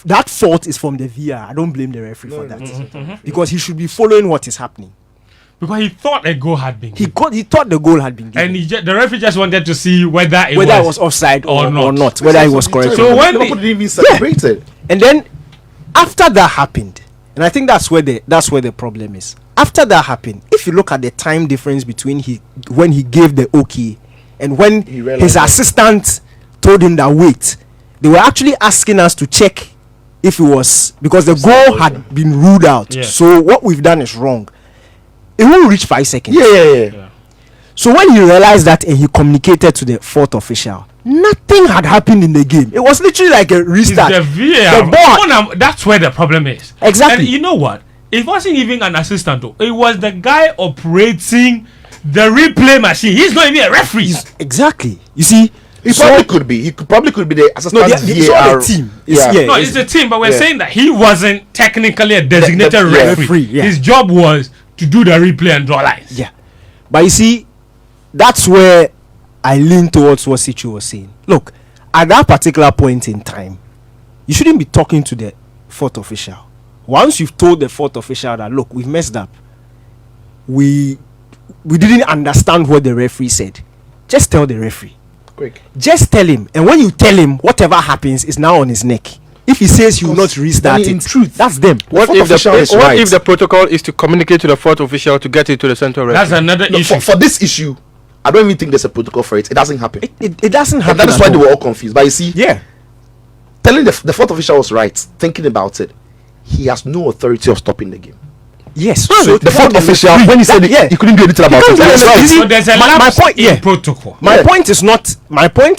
[SPEAKER 4] That fault is from the VAR. I don't blame the referee for that, because he should be following what is happening.
[SPEAKER 1] Because he thought a goal had been given.
[SPEAKER 4] He thought the goal had been given.
[SPEAKER 1] And the referee just wanted to see whether it
[SPEAKER 4] was offside or not. Whether it was correct.
[SPEAKER 3] So when they didn't even celebrate it.
[SPEAKER 4] And then after that happened, and I think that's where the problem is. After that happened, if you look at the time difference between when he gave the okay and when his assistant told him that wait, they were actually asking us to check if it was, because the goal had been ruled out. Yeah. So what we've done is wrong. It won't reach 5 seconds.
[SPEAKER 3] Yeah.
[SPEAKER 4] So when he realized that and he communicated to the fourth official, nothing had happened in the game. It was literally like a restart.
[SPEAKER 1] It's the VAR. That's where the problem is.
[SPEAKER 4] Exactly.
[SPEAKER 1] And you know what? It wasn't even an assistant though. It was the guy operating the replay machine. He's not even a referee.
[SPEAKER 4] Exactly. You see,
[SPEAKER 3] He probably could be the assistant.
[SPEAKER 4] The team.
[SPEAKER 1] It's the team, but we're saying that he wasn't technically a designated referee. His job was to do the replay and draw lines.
[SPEAKER 4] Yeah. But you see, that's where I lean towards what Sitsofe was saying. Look, at that particular point in time, you shouldn't be talking to the fourth official. Once you've told the fourth official that, look, we've messed up, we didn't understand what the referee said, just tell the referee.
[SPEAKER 3] Quick.
[SPEAKER 4] Just tell him. And when you tell him, whatever happens is now on his neck. If he says he will not restart it, in truth, that's them.
[SPEAKER 7] What if the protocol is to communicate to the fourth official to get it to the central referee?
[SPEAKER 1] That's another issue.
[SPEAKER 3] For this issue, I don't even think there's a protocol for it. It doesn't happen.
[SPEAKER 4] It doesn't happen.
[SPEAKER 3] And that is why they were all confused. But you see,
[SPEAKER 4] telling
[SPEAKER 3] the fourth official was right, thinking about it, he has no authority of stopping the game.
[SPEAKER 4] Yes.
[SPEAKER 3] So the fourth official, when he said he couldn't do anything about it.
[SPEAKER 1] So there's a lapse
[SPEAKER 4] point,
[SPEAKER 1] in protocol.
[SPEAKER 4] My point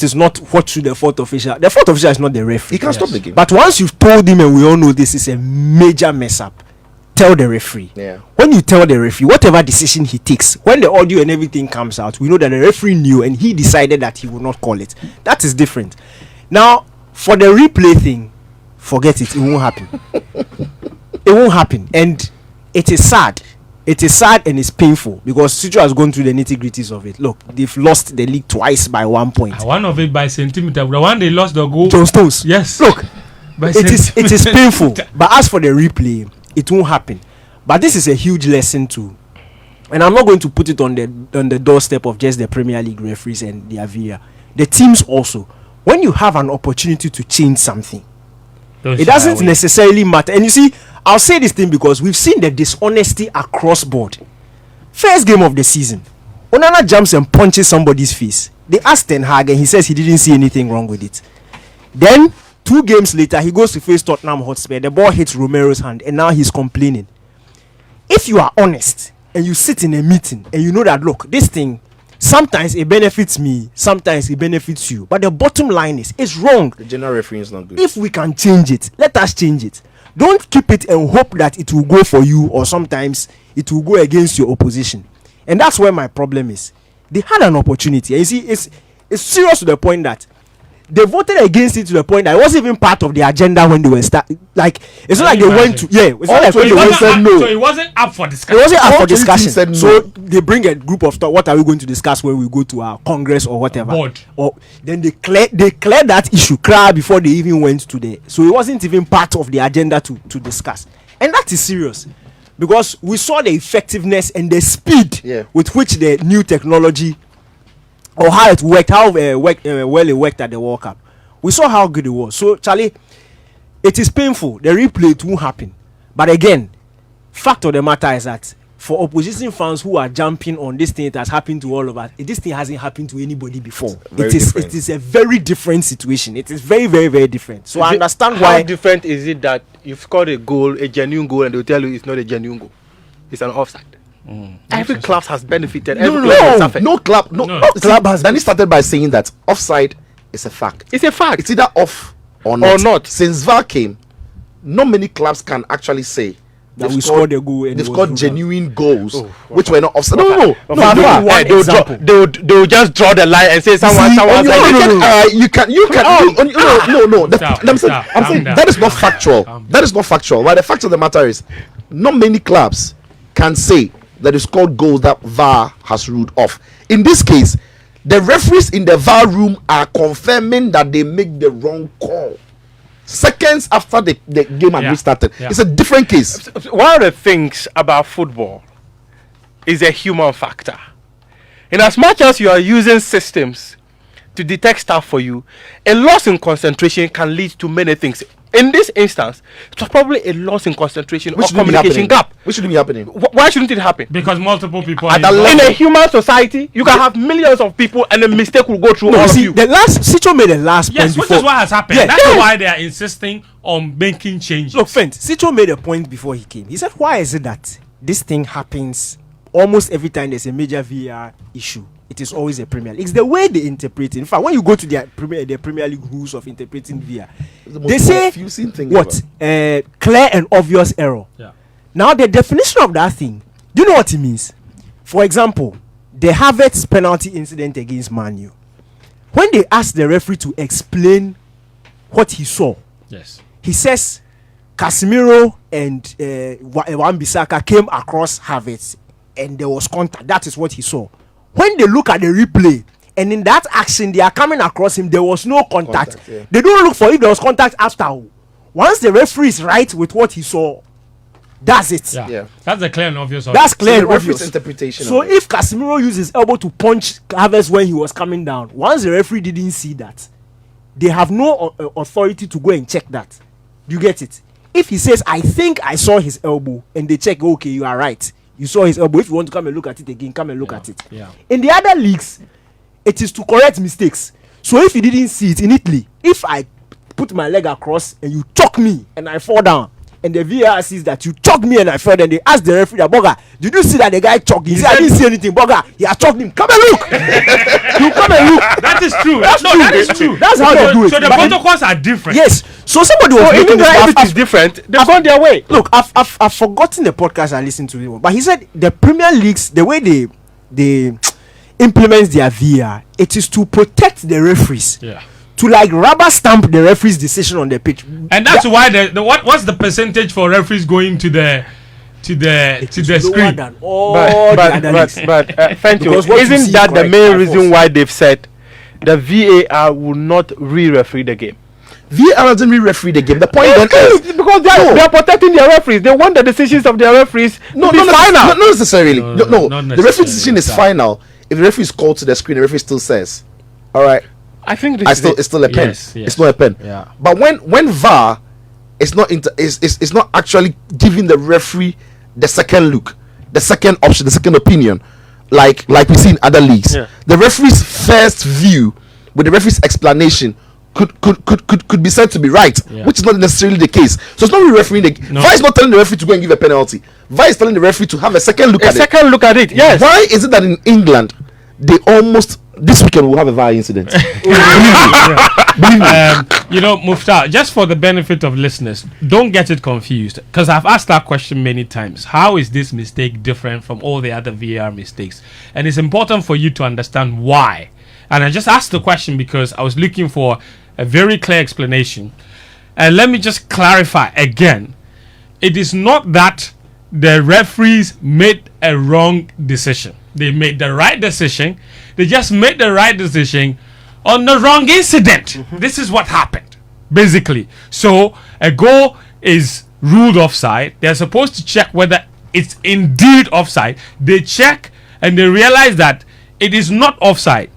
[SPEAKER 4] is not what should the fourth official. The fourth official is not the referee.
[SPEAKER 3] He can't stop the game.
[SPEAKER 4] But once you've told him, and we all know this is a major mess up, tell the referee.
[SPEAKER 3] Yeah.
[SPEAKER 4] When you tell the referee, whatever decision he takes, when the audio and everything comes out, we know that the referee knew and he decided that he would not call it. That is different. Now, for the replay thing, forget it. It won't happen. It won't happen. And it is sad. It is sad and it's painful because Sitsofe has gone through the nitty-gritties of it. Look, they've lost the league twice by 1 point.
[SPEAKER 1] One of it by centimeter. The one they lost the goal.
[SPEAKER 4] John Stones.
[SPEAKER 1] Yes.
[SPEAKER 4] Look,
[SPEAKER 1] By
[SPEAKER 4] it is painful. But as for the replay, it won't happen. But this is a huge lesson too. And I'm not going to put it on the doorstep of just the Premier League referees and the VAR. The teams also. When you have an opportunity to change something, it doesn't necessarily matter. And you see, I'll say this thing because we've seen the dishonesty across board. First game of the season, Onana jumps and punches somebody's face. They asked Ten Hag and he says he didn't see anything wrong with it. Then 2 games later, he goes to face Tottenham Hotspur. The ball hits Romero's hand and now he's complaining. If you are honest and you sit in a meeting and you know that, look, this thing, sometimes it benefits me, sometimes it benefits you. But the bottom line is, it's wrong.
[SPEAKER 3] The general referee is not good.
[SPEAKER 4] If we can change it, let us change it. Don't keep it and hope that it will go for you or sometimes it will go against your opposition. And that's where my problem is. They had an opportunity. And you see, it's serious to the point that they voted against it to the point that it wasn't even part of the agenda when they were like it's not like they went to it's not like when they said no.
[SPEAKER 1] So it wasn't up for discussion.
[SPEAKER 4] It wasn't up for
[SPEAKER 3] All 20
[SPEAKER 4] discussion.
[SPEAKER 3] said no.
[SPEAKER 4] So they bring a group of what are we going to discuss when we go to our Congress or whatever.
[SPEAKER 1] Board.
[SPEAKER 4] Or then they cleared that issue before they even went to the. So it wasn't even part of the agenda to discuss. And that is serious. Because we saw the effectiveness and the speed with which the new technology or how it worked, well it worked at the World Cup. We saw how good it was. So, Charlie, it is painful. The replay, it won't happen. But again, fact of the matter is that for opposition fans who are jumping on this thing that has happened to all of us, this thing hasn't happened to anybody before. It is a very different situation. It is very, very, very different. So I understand why.
[SPEAKER 7] How different is it that you've scored a goal, a genuine goal, and they'll tell you it's not a genuine goal? It's an offside. Every club has benefited.
[SPEAKER 3] No club has. Then he started by saying that offside is a fact.
[SPEAKER 7] It's a fact.
[SPEAKER 3] It's either off or not. Since VAR came, not many clubs can actually say
[SPEAKER 4] that we scored a goal.
[SPEAKER 3] They've scored genuine goals, which were not offside.
[SPEAKER 7] They'll just draw the line and say someone.
[SPEAKER 3] You can. I'm saying that is not factual. That is not factual. But the fact of the matter is, not many clubs can say that they scored goals that VAR has ruled off. In this case, the referees in the VAR room are confirming that they make the wrong call seconds after the game had restarted. It's a different case.
[SPEAKER 7] One of the things about football is a human factor. In as much as you are using systems to detect stuff for you, a loss in concentration can lead to many things. In this instance, it was probably a loss in concentration or communication gap.
[SPEAKER 3] Which shouldn't be happening.
[SPEAKER 7] Why shouldn't it happen?
[SPEAKER 1] Because multiple people
[SPEAKER 7] in a human society, you can have millions of people and a mistake will go through all of you.
[SPEAKER 4] The last Sitsofe made the last point
[SPEAKER 1] which
[SPEAKER 4] before.
[SPEAKER 1] is what has happened. That's why they are insisting on making changes.
[SPEAKER 4] Look, Sitsofe made a point before he came. He said, why is it that this thing happens almost every time there's a major VAR issue? It is always a Premier League. It's the way they interpret it. In fact, when you go to the Premier League rules of interpreting VAR, they say clear and obvious error.
[SPEAKER 1] Yeah.
[SPEAKER 4] Now, the definition of that thing, do you know what it means? For example, the Havertz penalty incident against Man U. When they asked the referee to explain what he saw, he says Casemiro and Wan-Bissaka came across Havertz and there was contact. That is what he saw. When they look at the replay and in that action they are coming across him, there was no contact. They don't look for if there was contact after. Once the referee is right with what he saw, that's it.
[SPEAKER 1] That's a clear and obvious.
[SPEAKER 4] That's clear and obvious
[SPEAKER 3] interpretation.
[SPEAKER 4] So if Casemiro used his elbow to punch Havertz when he was coming down, once the referee didn't see that, they have no authority to go and check that. You get it? If he says, I think I saw his elbow, and they check, okay, you are right, you saw his elbow. If you want to come and look at it again, come and look at it. In the other leagues, it is to correct mistakes. So if you didn't see it in Italy, if I put my leg across and you choke me and I fall down and the VAR sees that you chalked me and I fell, and they ask the referee, Boga, did you see that the guy chalked? He said, I didn't see anything. Boga, he has chalked him. Come and look. You come and look.
[SPEAKER 1] That is true. That is true.
[SPEAKER 4] That's how they do it.
[SPEAKER 1] So the protocols are different.
[SPEAKER 4] Yes. So somebody was making this.
[SPEAKER 7] If it is different, they've gone their way.
[SPEAKER 4] Look, I've forgotten the podcast I listened to, but he said the Premier Leagues, the way they implement their VAR, it is to protect the referees.
[SPEAKER 1] Yeah.
[SPEAKER 4] To like rubber stamp the referee's decision on the pitch.
[SPEAKER 1] And that's why what's the percentage for referees going to the screen?
[SPEAKER 4] Than all the other leagues.
[SPEAKER 7] Fentuo,
[SPEAKER 4] Because what you
[SPEAKER 7] isn't
[SPEAKER 4] see
[SPEAKER 7] that the
[SPEAKER 4] correct
[SPEAKER 7] main
[SPEAKER 4] by
[SPEAKER 7] reason
[SPEAKER 4] force.
[SPEAKER 7] why they've said the VAR will not re-referee the game?
[SPEAKER 3] VAR doesn't re-referee the game. The point then is
[SPEAKER 7] Because they are protecting their referees. They want the decisions of their referees to be final.
[SPEAKER 3] not necessarily.
[SPEAKER 1] No,
[SPEAKER 3] No,
[SPEAKER 1] not
[SPEAKER 3] the referee
[SPEAKER 1] necessarily,
[SPEAKER 3] decision is
[SPEAKER 1] sir.
[SPEAKER 3] final. If the referee is called to the screen, the referee still says, "All right,
[SPEAKER 7] I think this
[SPEAKER 3] it's still a pen.
[SPEAKER 1] Yes, yes.
[SPEAKER 3] It's not a pen."
[SPEAKER 1] Yeah.
[SPEAKER 3] But when VAR is not is not actually giving the referee the second look, the second option, the second opinion, like we see in other leagues.
[SPEAKER 7] Yeah.
[SPEAKER 3] The referee's first view with the referee's explanation could be said to be right,
[SPEAKER 1] Yeah.
[SPEAKER 3] which is not necessarily the case. So it's not really refereeing the
[SPEAKER 1] No.
[SPEAKER 3] VAR is not telling the referee to go and give a penalty. VAR is telling the referee to have a second look
[SPEAKER 7] a
[SPEAKER 3] at it.
[SPEAKER 7] second look at it. Yes.
[SPEAKER 3] Why is it that in England they almost this weekend will have a VAR incident?
[SPEAKER 1] Muftawu, just for the benefit of listeners, don't get it confused, because I've asked that question many times. How is this mistake different from all the other VAR mistakes? And it's important for you to understand why. And I just asked the question because I was looking for a very clear explanation. And let me just clarify again. It is not that the referees made a wrong decision. They made the right decision. They just made the right decision on the wrong incident. This is what happened, basically. So a goal is ruled offside. They're supposed to check whether it's indeed offside. They check and they realize that it is not offside.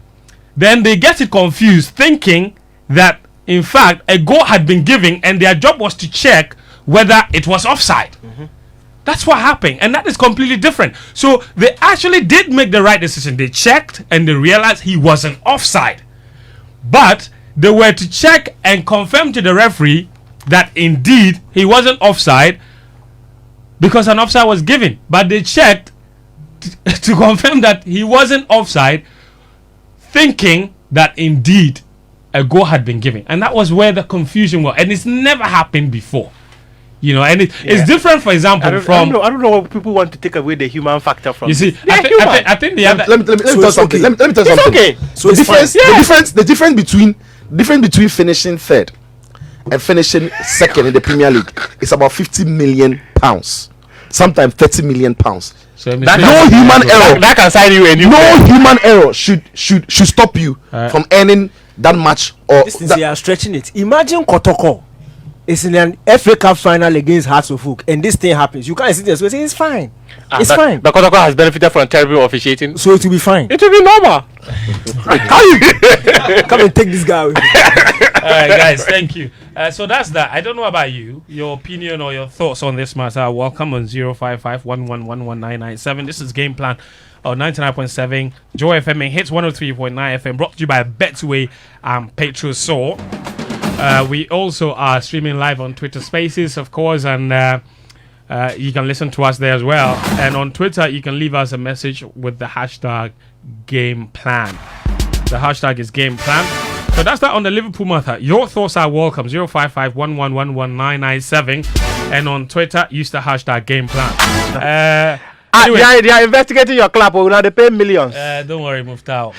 [SPEAKER 1] Then they get it confused, thinking that in fact a goal had been given and their job was to check whether it was offside. That's what happened, and that is completely different. So they actually did make the right decision. They checked and they realized he wasn't offside, but they were to check and confirm to the referee that indeed he wasn't offside because an offside was given. But they checked to confirm that he wasn't offside, thinking that indeed a goal had been given, and that was where the confusion was, and it's never happened before. And it's different. For example,
[SPEAKER 7] I don't know what people want to take away the human factor from.
[SPEAKER 1] You see,
[SPEAKER 7] They're
[SPEAKER 1] I think the other.
[SPEAKER 3] Let me tell you something. Let me tell you
[SPEAKER 7] It's
[SPEAKER 3] something.
[SPEAKER 7] okay.
[SPEAKER 3] So the difference between finishing third and finishing second in the Premier League is about £50 million, sometimes £30 million.
[SPEAKER 1] So
[SPEAKER 3] No human error.
[SPEAKER 7] That can sign you a new
[SPEAKER 3] No human error should stop you from earning that much. Or
[SPEAKER 4] This is, they are stretching it. Imagine Kotoko is in an FA Cup final against Hearts of Oak, and this thing happens. You can't sit there and say it's fine. It's fine.
[SPEAKER 7] The Kotoko has benefited from terrible officiating.
[SPEAKER 4] So it will be fine.
[SPEAKER 7] It will be normal.
[SPEAKER 4] How you come and take this guy away?
[SPEAKER 1] All right, guys, thank you. So that's that. I don't know about you. Your opinion or your thoughts on this matter are welcome on 055-1111-997. This is Game Plan on 99.7 Joy FM and Hits 103.9 FM, brought to you by Betway and Petrosaur. We also are streaming live on Twitter Spaces, of course, and you can listen to us there as well. And on Twitter, you can leave us a message with the hashtag Game Plan. The hashtag is Game Plan. So that's that on the Liverpool matter. Your thoughts are welcome. 055-1111-997. And on Twitter, use the hashtag Game Plan. Anyway,
[SPEAKER 7] They are investigating your club. Or now they pay millions.
[SPEAKER 1] don't worry, Muftawu.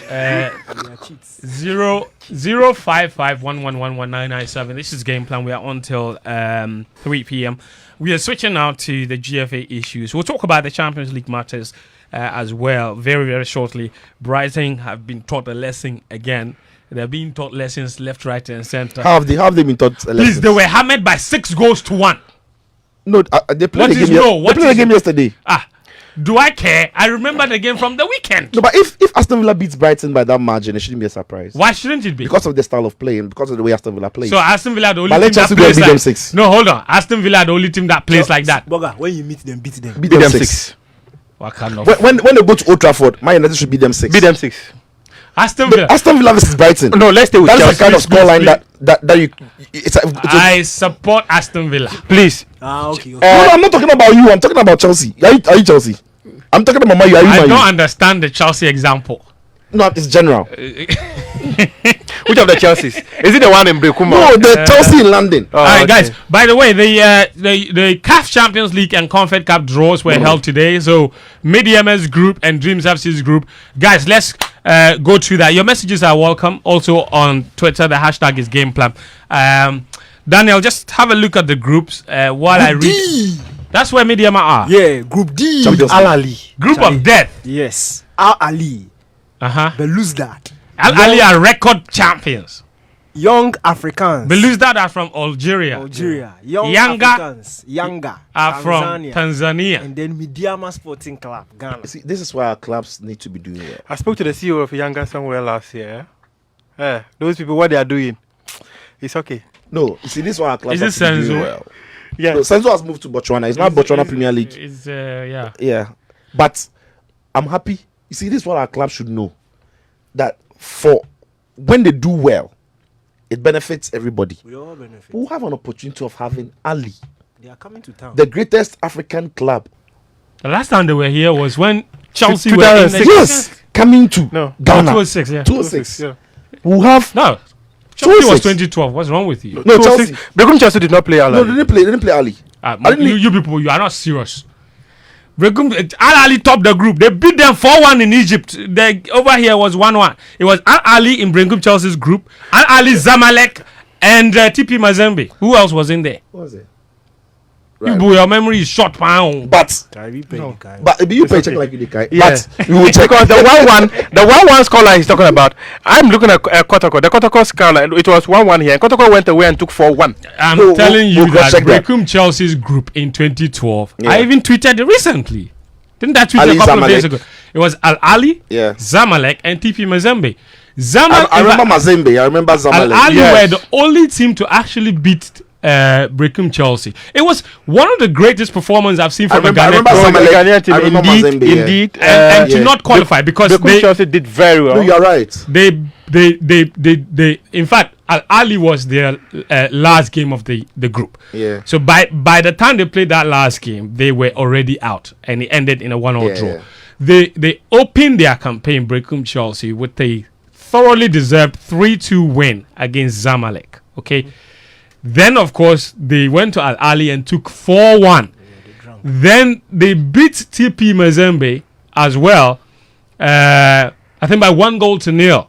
[SPEAKER 1] 055-1111-997. This is Game Plan. We are on till 3 p.m. We are switching now to the GFA issues. We'll talk about the Champions League matters as well very, very shortly. Brighton have been taught a lesson again. They're being taught lessons left, right, and centre.
[SPEAKER 3] How have they been taught a lesson?
[SPEAKER 1] Please, they were hammered by 6 goals to 1.
[SPEAKER 3] No, they played
[SPEAKER 1] What
[SPEAKER 3] the
[SPEAKER 1] is
[SPEAKER 3] game.
[SPEAKER 1] no?
[SPEAKER 3] They
[SPEAKER 1] What
[SPEAKER 3] played the
[SPEAKER 1] is
[SPEAKER 3] game yesterday.
[SPEAKER 1] Do I care? I remember the game from the weekend.
[SPEAKER 3] No, but if Aston Villa beats Brighton by that margin, it shouldn't be a surprise.
[SPEAKER 1] Why shouldn't it be?
[SPEAKER 3] Because of the style of play and because of the way Aston Villa plays.
[SPEAKER 1] So Aston Villa the only
[SPEAKER 3] But
[SPEAKER 1] team
[SPEAKER 3] let
[SPEAKER 1] that
[SPEAKER 3] Chelsea go and
[SPEAKER 1] plays
[SPEAKER 3] beat them
[SPEAKER 1] like
[SPEAKER 3] 6.
[SPEAKER 1] No, hold on. Aston Villa the only team that plays like that.
[SPEAKER 4] Boga, when you meet them, beat them.
[SPEAKER 3] beat them 6.
[SPEAKER 1] What kind of?
[SPEAKER 3] When they go to Old Trafford, Man United should beat them 6.
[SPEAKER 7] Beat them 6.
[SPEAKER 1] Aston Villa.
[SPEAKER 3] Aston Villa versus Brighton.
[SPEAKER 7] No, let's stay with
[SPEAKER 3] That's
[SPEAKER 7] Chelsea.
[SPEAKER 3] the kind of scoreline that you.
[SPEAKER 1] I support Aston Villa.
[SPEAKER 7] Please.
[SPEAKER 4] Okay.
[SPEAKER 3] No, I'm not talking about you. I'm talking about Chelsea. Are you Chelsea? I'm talking about Man U. Are you
[SPEAKER 1] I
[SPEAKER 3] Man
[SPEAKER 1] don't
[SPEAKER 3] U?
[SPEAKER 1] understand the Chelsea example.
[SPEAKER 3] No, it's general.
[SPEAKER 7] Which of the Chelseas? Is it the one in Brekuma?
[SPEAKER 3] No, the Chelsea in London.
[SPEAKER 7] Oh,
[SPEAKER 1] All right,
[SPEAKER 7] okay.
[SPEAKER 1] guys. By the way, the CAF Champions League and Confed Cup draws were held today. So Mid-MS group and Dreams FC's group, guys. Let's go through that. Your messages are welcome. Also on Twitter, the hashtag is GamePlan. Daniel, just have a look at the groups while I read.
[SPEAKER 4] D.
[SPEAKER 1] That's where Mid-MS are.
[SPEAKER 4] Yeah, Group D.
[SPEAKER 3] Champions
[SPEAKER 7] Al Ali.
[SPEAKER 1] Group of death.
[SPEAKER 4] Yes. Al Ali. Belouizdad.
[SPEAKER 1] Al Ali are record champions.
[SPEAKER 4] Young Africans.
[SPEAKER 1] Belouizdad are from Algeria.
[SPEAKER 4] Young
[SPEAKER 1] Yanga
[SPEAKER 4] Africans. Yanga.
[SPEAKER 1] Are from Tanzania.
[SPEAKER 4] And then Midiama Sporting Club, Ghana.
[SPEAKER 3] See, this is why our clubs need to be doing well.
[SPEAKER 7] I spoke to the CEO of Yanga somewhere last year. Those people, what they are doing, it's okay.
[SPEAKER 3] No, you see, this is why our clubs
[SPEAKER 1] Is
[SPEAKER 3] have
[SPEAKER 1] it
[SPEAKER 3] to be doing
[SPEAKER 1] Senzo?
[SPEAKER 3] well.
[SPEAKER 7] Yeah.
[SPEAKER 3] No, Senzo has moved to Botswana. It's not Botswana Premier League.
[SPEAKER 1] It's yeah.
[SPEAKER 3] Yeah, but I'm happy. You see, this is what our club should know, that for when they do well, it benefits everybody.
[SPEAKER 4] We all benefit.
[SPEAKER 3] We'll have an opportunity of having Ali,
[SPEAKER 4] They are coming to town.
[SPEAKER 3] the greatest African club.
[SPEAKER 1] The last time they were here was when Chelsea were in the
[SPEAKER 7] 2006.
[SPEAKER 3] Yes, coming to
[SPEAKER 7] No.
[SPEAKER 3] Ghana.
[SPEAKER 1] 2006, yeah.
[SPEAKER 3] 2006.
[SPEAKER 7] Yeah.
[SPEAKER 3] We'll have
[SPEAKER 1] No, Chelsea was
[SPEAKER 3] 2006.
[SPEAKER 1] 2012. What's wrong with you?
[SPEAKER 3] No, Chelsea.
[SPEAKER 7] Brekuma Chelsea did not play Al
[SPEAKER 3] No,
[SPEAKER 7] Ali.
[SPEAKER 3] they didn't play Ali. I didn't
[SPEAKER 1] You people, you are not serious. Al Ali topped the group. They beat them 4-1 in Egypt. Over here was 1-1. It was Al Ali in Brenkum Chelsea's group, Al Ali, Zamalek, and TP Mazembe. Who else was in there?
[SPEAKER 3] What was it?
[SPEAKER 1] You boy, your memory is short, pound.
[SPEAKER 3] But you pay check like you did,
[SPEAKER 7] Yeah.
[SPEAKER 3] but we will check.
[SPEAKER 7] Because the 1-1 scoreline he's talking about, I'm looking at Kotoko. The Kotoko scoreline, it was 1-1 here. And Kotoko went away and took 4-1.
[SPEAKER 1] I'm
[SPEAKER 3] No,
[SPEAKER 1] telling you
[SPEAKER 3] we'll
[SPEAKER 1] that
[SPEAKER 3] check that.
[SPEAKER 1] Brenkum Chelsea's group in 2012.
[SPEAKER 3] Yeah.
[SPEAKER 1] I even tweeted it recently. Didn't I tweet
[SPEAKER 3] Ali,
[SPEAKER 1] a couple of days
[SPEAKER 3] Zamalek.
[SPEAKER 1] ago? It was Al Ali,
[SPEAKER 3] Yeah.
[SPEAKER 1] Zamalek, and TP Mazembe.
[SPEAKER 3] I remember Mazembe. I remember
[SPEAKER 1] Al
[SPEAKER 3] Zamalek.
[SPEAKER 1] Ali
[SPEAKER 3] Yes.
[SPEAKER 1] were the only team to actually beat Brenkum Chelsea. It was one of the greatest performances I've seen from a
[SPEAKER 3] I
[SPEAKER 1] Ghanaian
[SPEAKER 3] remember
[SPEAKER 1] club.
[SPEAKER 3] Zamalek.
[SPEAKER 7] The Ghanaian team,
[SPEAKER 3] I remember
[SPEAKER 7] indeed,
[SPEAKER 3] Mazembe, yeah.
[SPEAKER 7] indeed.
[SPEAKER 1] And to
[SPEAKER 3] yeah.
[SPEAKER 1] not qualify because
[SPEAKER 7] Brekuma Chelsea did very well.
[SPEAKER 3] No, you're right.
[SPEAKER 1] they in fact Al Ali was their last game of the group.
[SPEAKER 3] Yeah.
[SPEAKER 1] So by the time they played that last game, they were already out, and it ended in a 1-1 draw.
[SPEAKER 3] Yeah.
[SPEAKER 1] They opened their campaign, Brenkum Chelsea, with a thoroughly deserved 3-2 win against Zamalek. Okay. Then of course they went to Al Ali and took 4-1. Then they beat TP Mazembe as well. I think by 1-0.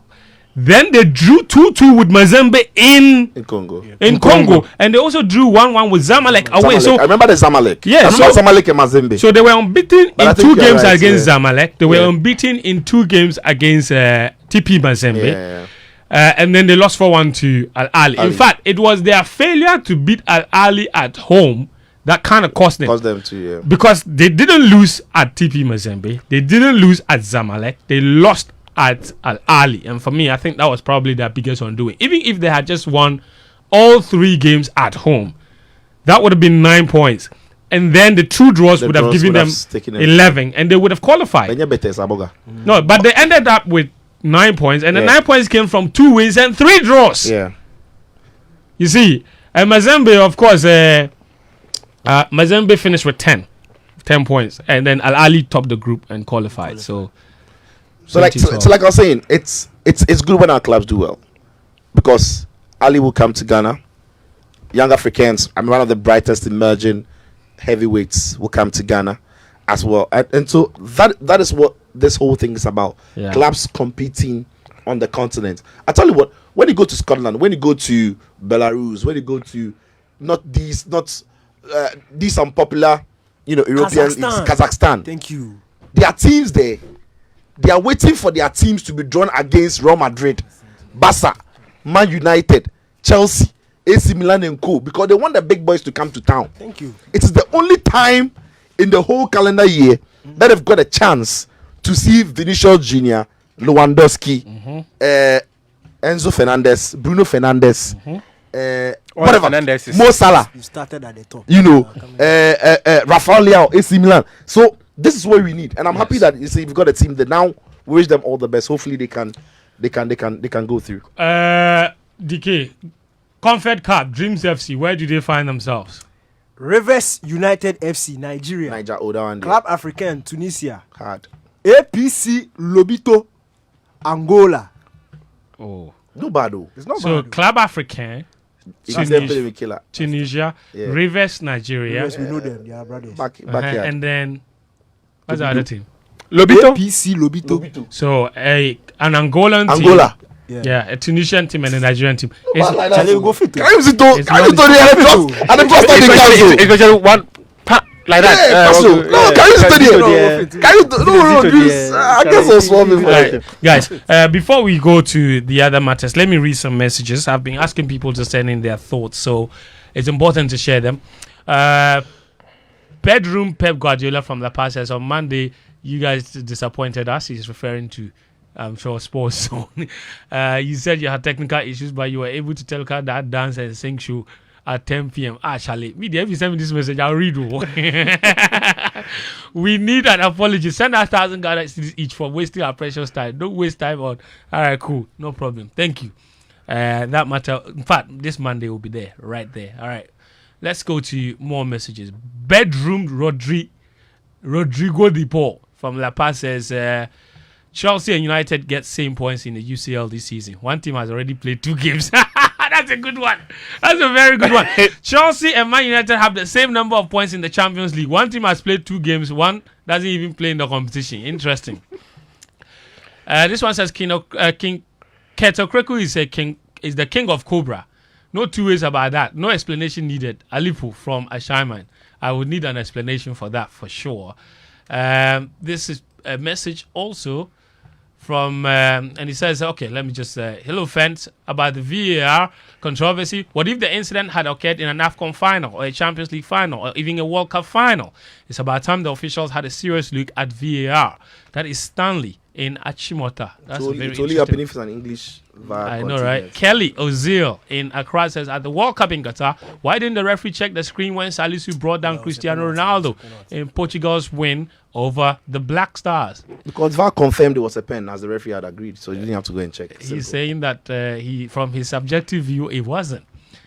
[SPEAKER 1] Then they drew 2-2 with Mazembe in
[SPEAKER 3] Congo.
[SPEAKER 1] Congo, and they also drew 1-1 with Zamalek away.
[SPEAKER 3] Zamalek.
[SPEAKER 1] So
[SPEAKER 3] I remember the Zamalek.
[SPEAKER 1] Yeah,
[SPEAKER 3] I remember
[SPEAKER 1] so-
[SPEAKER 3] Zamalek and Mazembe.
[SPEAKER 1] so they were unbeaten
[SPEAKER 3] But I
[SPEAKER 1] in
[SPEAKER 3] think
[SPEAKER 1] 2
[SPEAKER 3] you're
[SPEAKER 1] games
[SPEAKER 3] right,
[SPEAKER 1] against
[SPEAKER 3] yeah.
[SPEAKER 1] Zamalek. They were
[SPEAKER 3] Yeah.
[SPEAKER 1] unbeaten in 2 games against TP Mazembe.
[SPEAKER 3] Yeah.
[SPEAKER 1] And then they lost 4-1 to Al Ali. In fact, it was their failure to beat Al Ali at home that kind of cost them.
[SPEAKER 3] Caused them to, yeah.
[SPEAKER 1] Because they didn't lose at TP Mazembe. They didn't lose at Zamalek. They lost at Al Ali. And for me, I think that was probably their biggest undoing. Even if they had just won all 3 games at home, that would have been 9 points. And then the 2 draws
[SPEAKER 3] The
[SPEAKER 1] would have
[SPEAKER 3] draws
[SPEAKER 1] given
[SPEAKER 3] would have
[SPEAKER 1] them
[SPEAKER 3] taken them.
[SPEAKER 1] 11. And they would have qualified.
[SPEAKER 3] Benye Bete Saboga.
[SPEAKER 1] No, but they ended up with 9 points. And the
[SPEAKER 3] Yeah.
[SPEAKER 1] 9 points came from 2 wins and 3 draws.
[SPEAKER 3] Yeah.
[SPEAKER 1] You see, and Mazembe, of course, Mazembe finished with 10 points, and then Al Ali topped the group and qualified. So
[SPEAKER 3] like
[SPEAKER 1] 2012.
[SPEAKER 3] so like I was saying, it's good when our clubs do well, because Ali will come to Ghana. Young Africans, I mean, one of the brightest emerging heavyweights will come to Ghana as well, and so that is what this whole thing is about.
[SPEAKER 1] Yeah.
[SPEAKER 3] Clubs competing on the continent. I tell you what, when you go to Scotland, when you go to Belarus, when you go to these unpopular, European leagues, Kazakhstan.
[SPEAKER 4] Thank you.
[SPEAKER 3] There are teams there. They are waiting for their teams to be drawn against Real Madrid, Barca, Man United, Chelsea, AC Milan and co, because they want the big boys to come to town.
[SPEAKER 4] Thank you.
[SPEAKER 3] It is the only time in the whole calendar year that they've got a chance to see Vinicius Junior, Lewandowski, Enzo Fernandez, Bruno Fernandes, whatever,
[SPEAKER 7] Fernandes is-
[SPEAKER 3] Mo Salah,
[SPEAKER 4] You started at the top.
[SPEAKER 3] Rafael Leao, AC Milan. So this is what we need, and I'm happy that you see we've got a team that now we wish them all the best. Hopefully they can they can go through.
[SPEAKER 1] DK, Comfort Cup, Dreams FC, where do they find themselves?
[SPEAKER 4] Rivers United FC, Nigeria.
[SPEAKER 3] Niger, Oda and
[SPEAKER 4] Club African, Tunisia.
[SPEAKER 3] hard.
[SPEAKER 4] APC Lobito, Angola.
[SPEAKER 1] Oh.
[SPEAKER 3] No bad though.
[SPEAKER 4] It's not
[SPEAKER 1] So
[SPEAKER 4] bad.
[SPEAKER 1] Club Africain,
[SPEAKER 3] You can still play with Killer.
[SPEAKER 1] Tunisia,
[SPEAKER 3] Yeah.
[SPEAKER 1] Rivers, Nigeria,
[SPEAKER 4] Yes, we know them. They are brothers.
[SPEAKER 3] Backyard.
[SPEAKER 1] and then what's the other team?
[SPEAKER 7] Lobito.
[SPEAKER 4] APC Lobito.
[SPEAKER 1] So an Angolan team.
[SPEAKER 3] Angola.
[SPEAKER 1] Yeah, a Tunisian team and a Nigerian team. It's-
[SPEAKER 3] like that.
[SPEAKER 4] Charlie, we go fit.
[SPEAKER 3] Can you see to
[SPEAKER 1] It's
[SPEAKER 3] can you
[SPEAKER 1] not-
[SPEAKER 3] to the and the first time they cancel?
[SPEAKER 7] It's just one pa like that.
[SPEAKER 3] Yeah, Paso. No, can you see to the can you no this? I guess I was swarming for
[SPEAKER 1] Alright,
[SPEAKER 3] it.
[SPEAKER 1] guys, before we go to the other matters, let me read some messages. I've been asking people to send in their thoughts, so it's important to share them. Bedroom Pep Guardiola from La Paz says on Monday, you guys disappointed us. He's referring to, I'm sure, Sports Zone. You said you had technical issues, but you were able to tell her that dance and sing show at 10 p.m. Charlie, if you send me this message, I'll read it. We need an apology. Send us 1,000 Ghana cedis each for wasting our precious time. Don't waste time on. All right, cool. No problem. Thank you. That matter. In fact, this Monday will be there, right there. All right. Let's go to more messages. Bedroom Rodrigo Dipo from La Paz says, Chelsea and United get same points in the UCL this season. One team has already played 2 games. That's a good one. That's a very good one. Chelsea and Man United have the same number of points in the Champions League. One team has played 2 games. One doesn't even play in the competition. Interesting. This one says King Kurt Okraku is the king of Cobra. No 2 ways about that. No explanation needed. Alipu from Ashaiman. I would need an explanation for that for sure. This is a message also from, and he says, okay, let me just hello, fans, about the VAR controversy. What if the incident had occurred in an AFCON final or a Champions League final or even a World Cup final? It's about time the officials had a serious look at VAR. That is Stanley in Achimota. That's very
[SPEAKER 3] It's only
[SPEAKER 1] interesting.
[SPEAKER 3] happening if it's an English VAR.
[SPEAKER 1] I know, right? Kelly Ozil in Accra says, at the World Cup in Qatar, why didn't the referee check the screen when Salisu brought down Cristiano Ronaldo in Portugal's win over the Black Stars?
[SPEAKER 3] Because VAR confirmed it was a pen as the referee had agreed, so you didn't have to go and check.
[SPEAKER 1] He's
[SPEAKER 3] Simple.
[SPEAKER 1] saying that he, from his subjective view, it wasn't.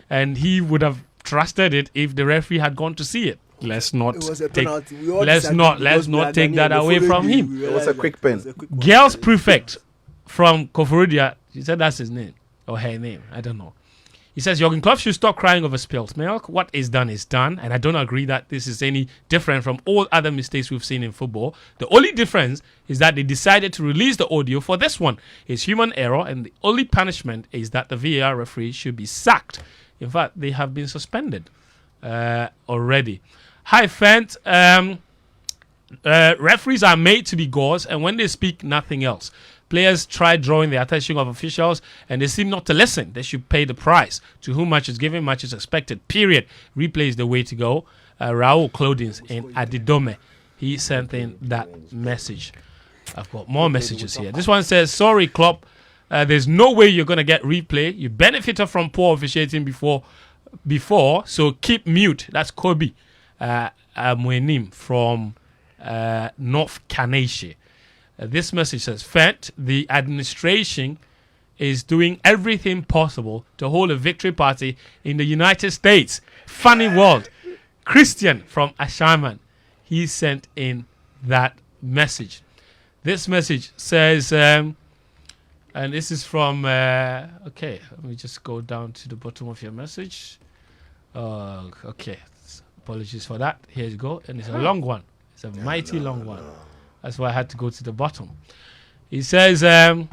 [SPEAKER 1] And he would have trusted it if the referee had gone to see it. Let's not
[SPEAKER 4] It was a
[SPEAKER 1] take,
[SPEAKER 4] penalty. We all
[SPEAKER 1] let's
[SPEAKER 4] disagree
[SPEAKER 1] not
[SPEAKER 4] because we are
[SPEAKER 1] take that
[SPEAKER 4] Ghanaian.
[SPEAKER 1] away
[SPEAKER 4] The
[SPEAKER 1] from
[SPEAKER 4] following
[SPEAKER 1] him.
[SPEAKER 4] day, we
[SPEAKER 3] It was a
[SPEAKER 4] realized
[SPEAKER 3] quick
[SPEAKER 4] that
[SPEAKER 3] pen.
[SPEAKER 4] it was a quick one.
[SPEAKER 1] Girls Prefect from Koforidua, he said that's his name or her name. I don't know. He says Jurgen Klopp should stop crying over spilt milk. What is done is done, and I don't agree that this is any different from all other mistakes we've seen in football. The only difference is that they decided to release the audio for this one. It's human error, and the only punishment is that the VAR referee should be sacked. In fact, they have been suspended already. Hi, fans. Referees are made to be gods, and when they speak, nothing else. Players try drawing the attention of officials, and they seem not to listen. They should pay the price. To whom much is given, much is expected. Period. Replay is the way to go. Raul Clothings in Adidome, he sent in that message. I've got more messages here. This one says, sorry, Klopp. There's no way you're going to get replay. You benefited from poor officiating before, so keep mute. That's Kobe Mwenim from North Kaneshie. This message says, Fent, the administration is doing everything possible to hold a victory party in the United States. Funny world. Christian from Ashaman, he sent in that message. This message says, and this is from, okay, let me just go down to the bottom of your message. Okay, apologies for that. Here you go. And it's a long one. It's a mighty long one. That's why I had to go to the bottom. He says, all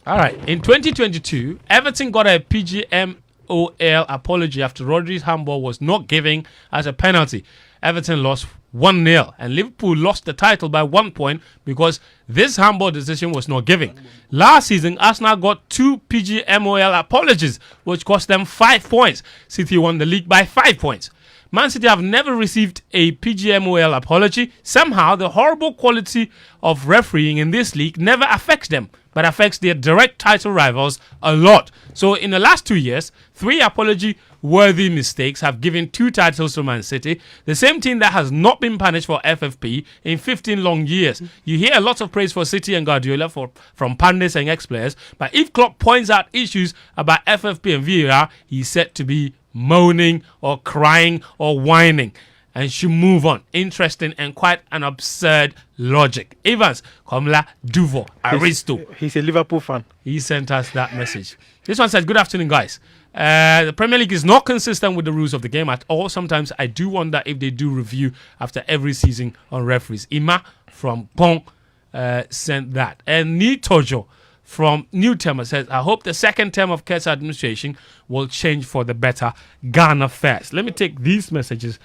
[SPEAKER 1] right, in 2022, Everton got a PGMOL apology after Rodri's handball was not given as a penalty. Everton lost 1-0, and Liverpool lost the title by 1 point because this handball decision was not given. Last season, Arsenal got 2 PGMOL apologies, which cost them 5 points. City won the league by 5 points. Man City have never received a PGMOL apology. Somehow, the horrible quality of refereeing in this league never affects them. but affects their direct title rivals a lot. So in the last 2 years, 3 apology-worthy mistakes have given 2 titles to Man City, the same team that has not been punished for FFP in 15 long years. You hear a lot of praise for City and Guardiola from pundits and ex-players, but if Klopp points out issues about FFP and VAR, he's said to be moaning or crying or whining and should move on. Interesting and quite an absurd logic. Evans, Komla, Duvo, Aristo.
[SPEAKER 7] He's a Liverpool fan.
[SPEAKER 1] He sent us that message. This one says, good afternoon, guys. The Premier League is not consistent with the rules of the game at all. Sometimes I do wonder if they do review after every season on referees. Ima from Pong sent that. And Nitojo from New Term says, I hope the second term of Kurt's administration will change for the better. Ghana first. Let me take these messages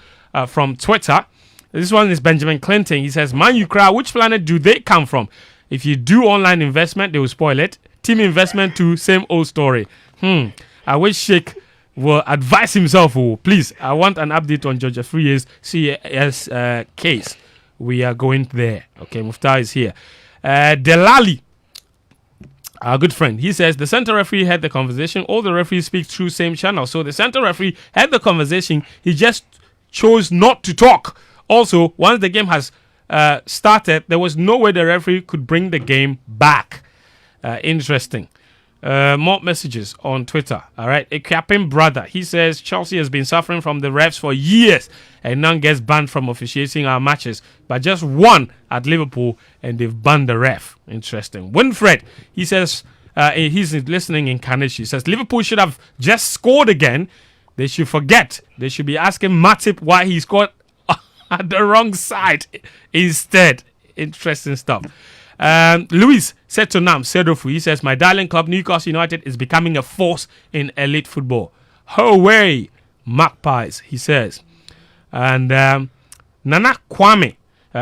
[SPEAKER 1] from Twitter. This one is Benjamin Clinton. He says, Man, you cry, which planet do they come from? If you do online investment, they will spoil it. Team investment too, same old story. I wish Sheikh will advise himself. Please, I want an update on Georgia Free's CAS case. We are going there. Okay, Muftawu is here. Delali, our good friend, he says the center referee had the conversation. All the referees speak through same channel. So the center referee had the conversation. He just chose not to talk. Also, once the game has started, there was no way the referee could bring the game back. Interesting. More messages on Twitter. All right. A Captain brother. He says Chelsea has been suffering from the refs for years and none gets banned from officiating our matches, but just one at Liverpool and they've banned the ref. Interesting. Winfred. He says he's listening in Carnage. He says Liverpool should have just scored again. They should forget. They should be asking Matip why he scored at the wrong side instead. Interesting stuff. Luis said to Nam Sedofu, he says, my darling club Newcastle United is becoming a force in elite football. Away, Magpies, he says. And Nana Kwame,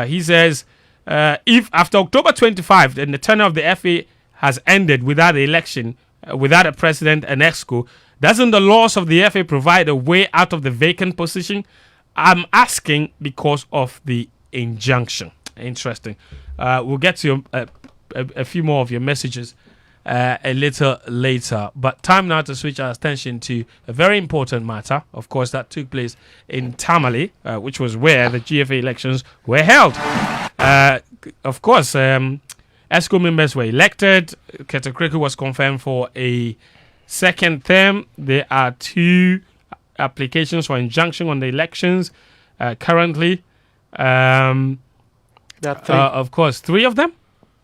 [SPEAKER 1] he says, if after October 25, then the tenure of the FA has ended without an election, without a president and exco, doesn't the laws of the FA provide a way out of the vacant position? I'm asking because of the injunction. Interesting. We'll get to a few more of your messages a little later. But time now to switch our attention to a very important matter. Of course, that took place in Tamale, which was where the GFA elections were held. Of course, ESCO members were elected. Kurt Okraku was confirmed for a second term. There are 2 applications for injunction on the elections currently. Of course, 3 of them.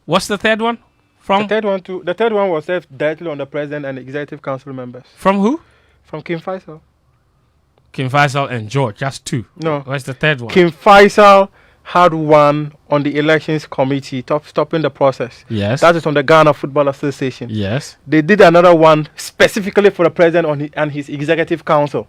[SPEAKER 1] What's the third one? From
[SPEAKER 7] The third one was left directly on the president and executive council members.
[SPEAKER 1] From who?
[SPEAKER 7] From King Faisal.
[SPEAKER 1] King Faisal and George. That's 2.
[SPEAKER 7] No.
[SPEAKER 1] What's the third one?
[SPEAKER 7] King Faisal had one on the elections committee, stopping the process.
[SPEAKER 1] Yes.
[SPEAKER 7] That is on the Ghana Football Association.
[SPEAKER 1] Yes.
[SPEAKER 7] They did another one specifically for the president and his executive council.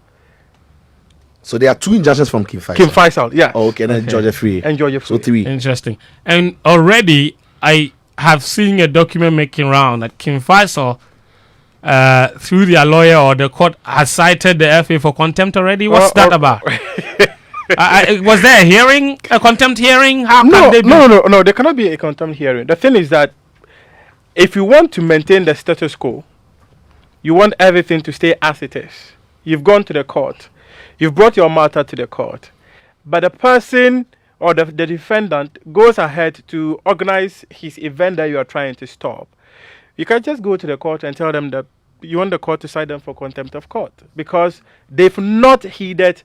[SPEAKER 3] So there are 2 injunctions from King Faisal.
[SPEAKER 7] King Faisal, yeah.
[SPEAKER 3] Oh, okay, then Georgia Free.
[SPEAKER 7] And Georgia Free.
[SPEAKER 3] So 3.
[SPEAKER 1] Interesting. And already I have seen a document making round that King Faisal, through their lawyer or the court, has cited the FA for contempt already. What's that about? Was there a hearing, a contempt hearing? How can they be?
[SPEAKER 7] No, there cannot be a contempt hearing. The thing is that if you want to maintain the status quo, you want everything to stay as it is. You've gone to the court. You've brought your matter to the court. But the person or the defendant goes ahead to organize his event that you are trying to stop. You can't just go to the court and tell them that you want the court to cite them for contempt of court because they've not heeded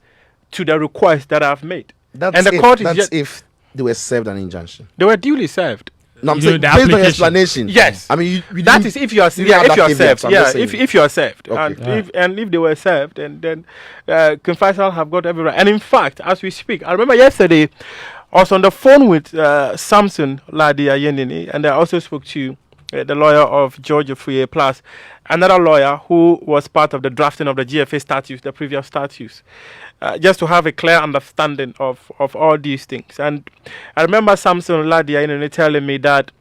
[SPEAKER 7] to the request that I've made.
[SPEAKER 3] That's if they were served an injunction.
[SPEAKER 7] They were duly served.
[SPEAKER 3] No, I'm saying based on your explanation.
[SPEAKER 7] Yes.
[SPEAKER 3] I mean,
[SPEAKER 7] that is if you are served. If you are served.
[SPEAKER 3] Okay.
[SPEAKER 7] And if they were served, and then King Faisal have got every right. And in fact, as we speak, I remember yesterday, I was on the phone with Samson Ladi Ayenini, and I also spoke to the lawyer of Georgia Free Plus, another lawyer who was part of the drafting of the GFA statutes, the previous statutes, just to have a clear understanding of all these things. And I remember Samson Ladia telling me that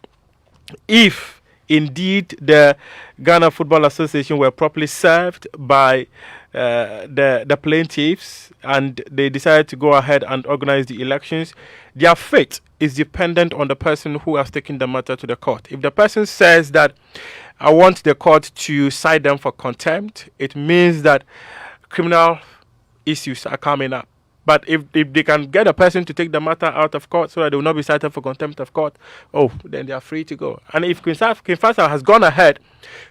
[SPEAKER 7] if indeed the Ghana Football Association were properly served by the plaintiffs and they decided to go ahead and organize the elections, their fate is dependent on the person who has taken the matter to the court. If the person says that I want the court to cite them for contempt, it means that criminal issues are coming up. But if they can get a person to take the matter out of court so that they will not be cited for contempt of court, then they are free to go. And if King Faisal has gone ahead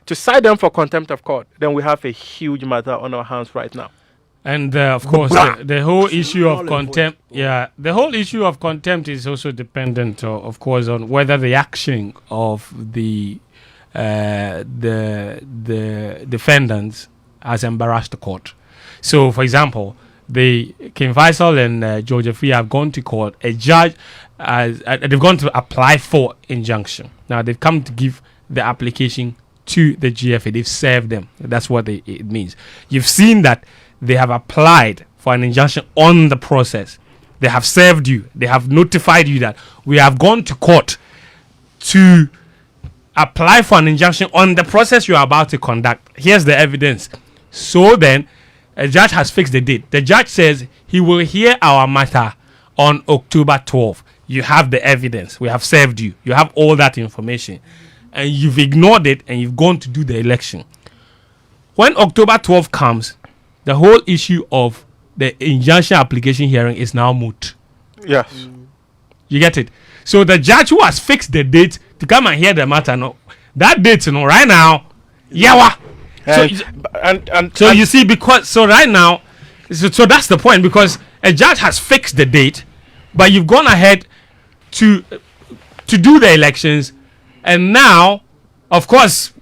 [SPEAKER 7] to cite them for contempt of court, then we have a huge matter on our hands right now.
[SPEAKER 1] And of course, the whole issue of contempt, the whole issue of contempt is also dependent, of course, on whether the action of the defendants has embarrassed the court. So, for example, the King Faisal and George Free have gone to court. A judge, they've gone to apply for injunction. Now they've come to give the application to the GFA. They've served them. That's what it means. You've seen that they have applied for an injunction on the process. They have served you. They have notified you that we have gone to court to apply for an injunction on the process you are about to conduct. Here's the evidence. So then, a judge has fixed the date. The judge says he will hear our matter on October 12th. You have the evidence. We have served you. You have all that information. And you've ignored it and you've gone to do the election. When October 12th comes, the whole issue of the injunction application hearing is now moot.
[SPEAKER 7] Yes.
[SPEAKER 1] You get it? So the judge who has fixed the date to come and hear the matter, that date, right now, yawa. So you see, right now, so that's the point, because a judge has fixed the date, but you've gone ahead to do the elections, and now, of course,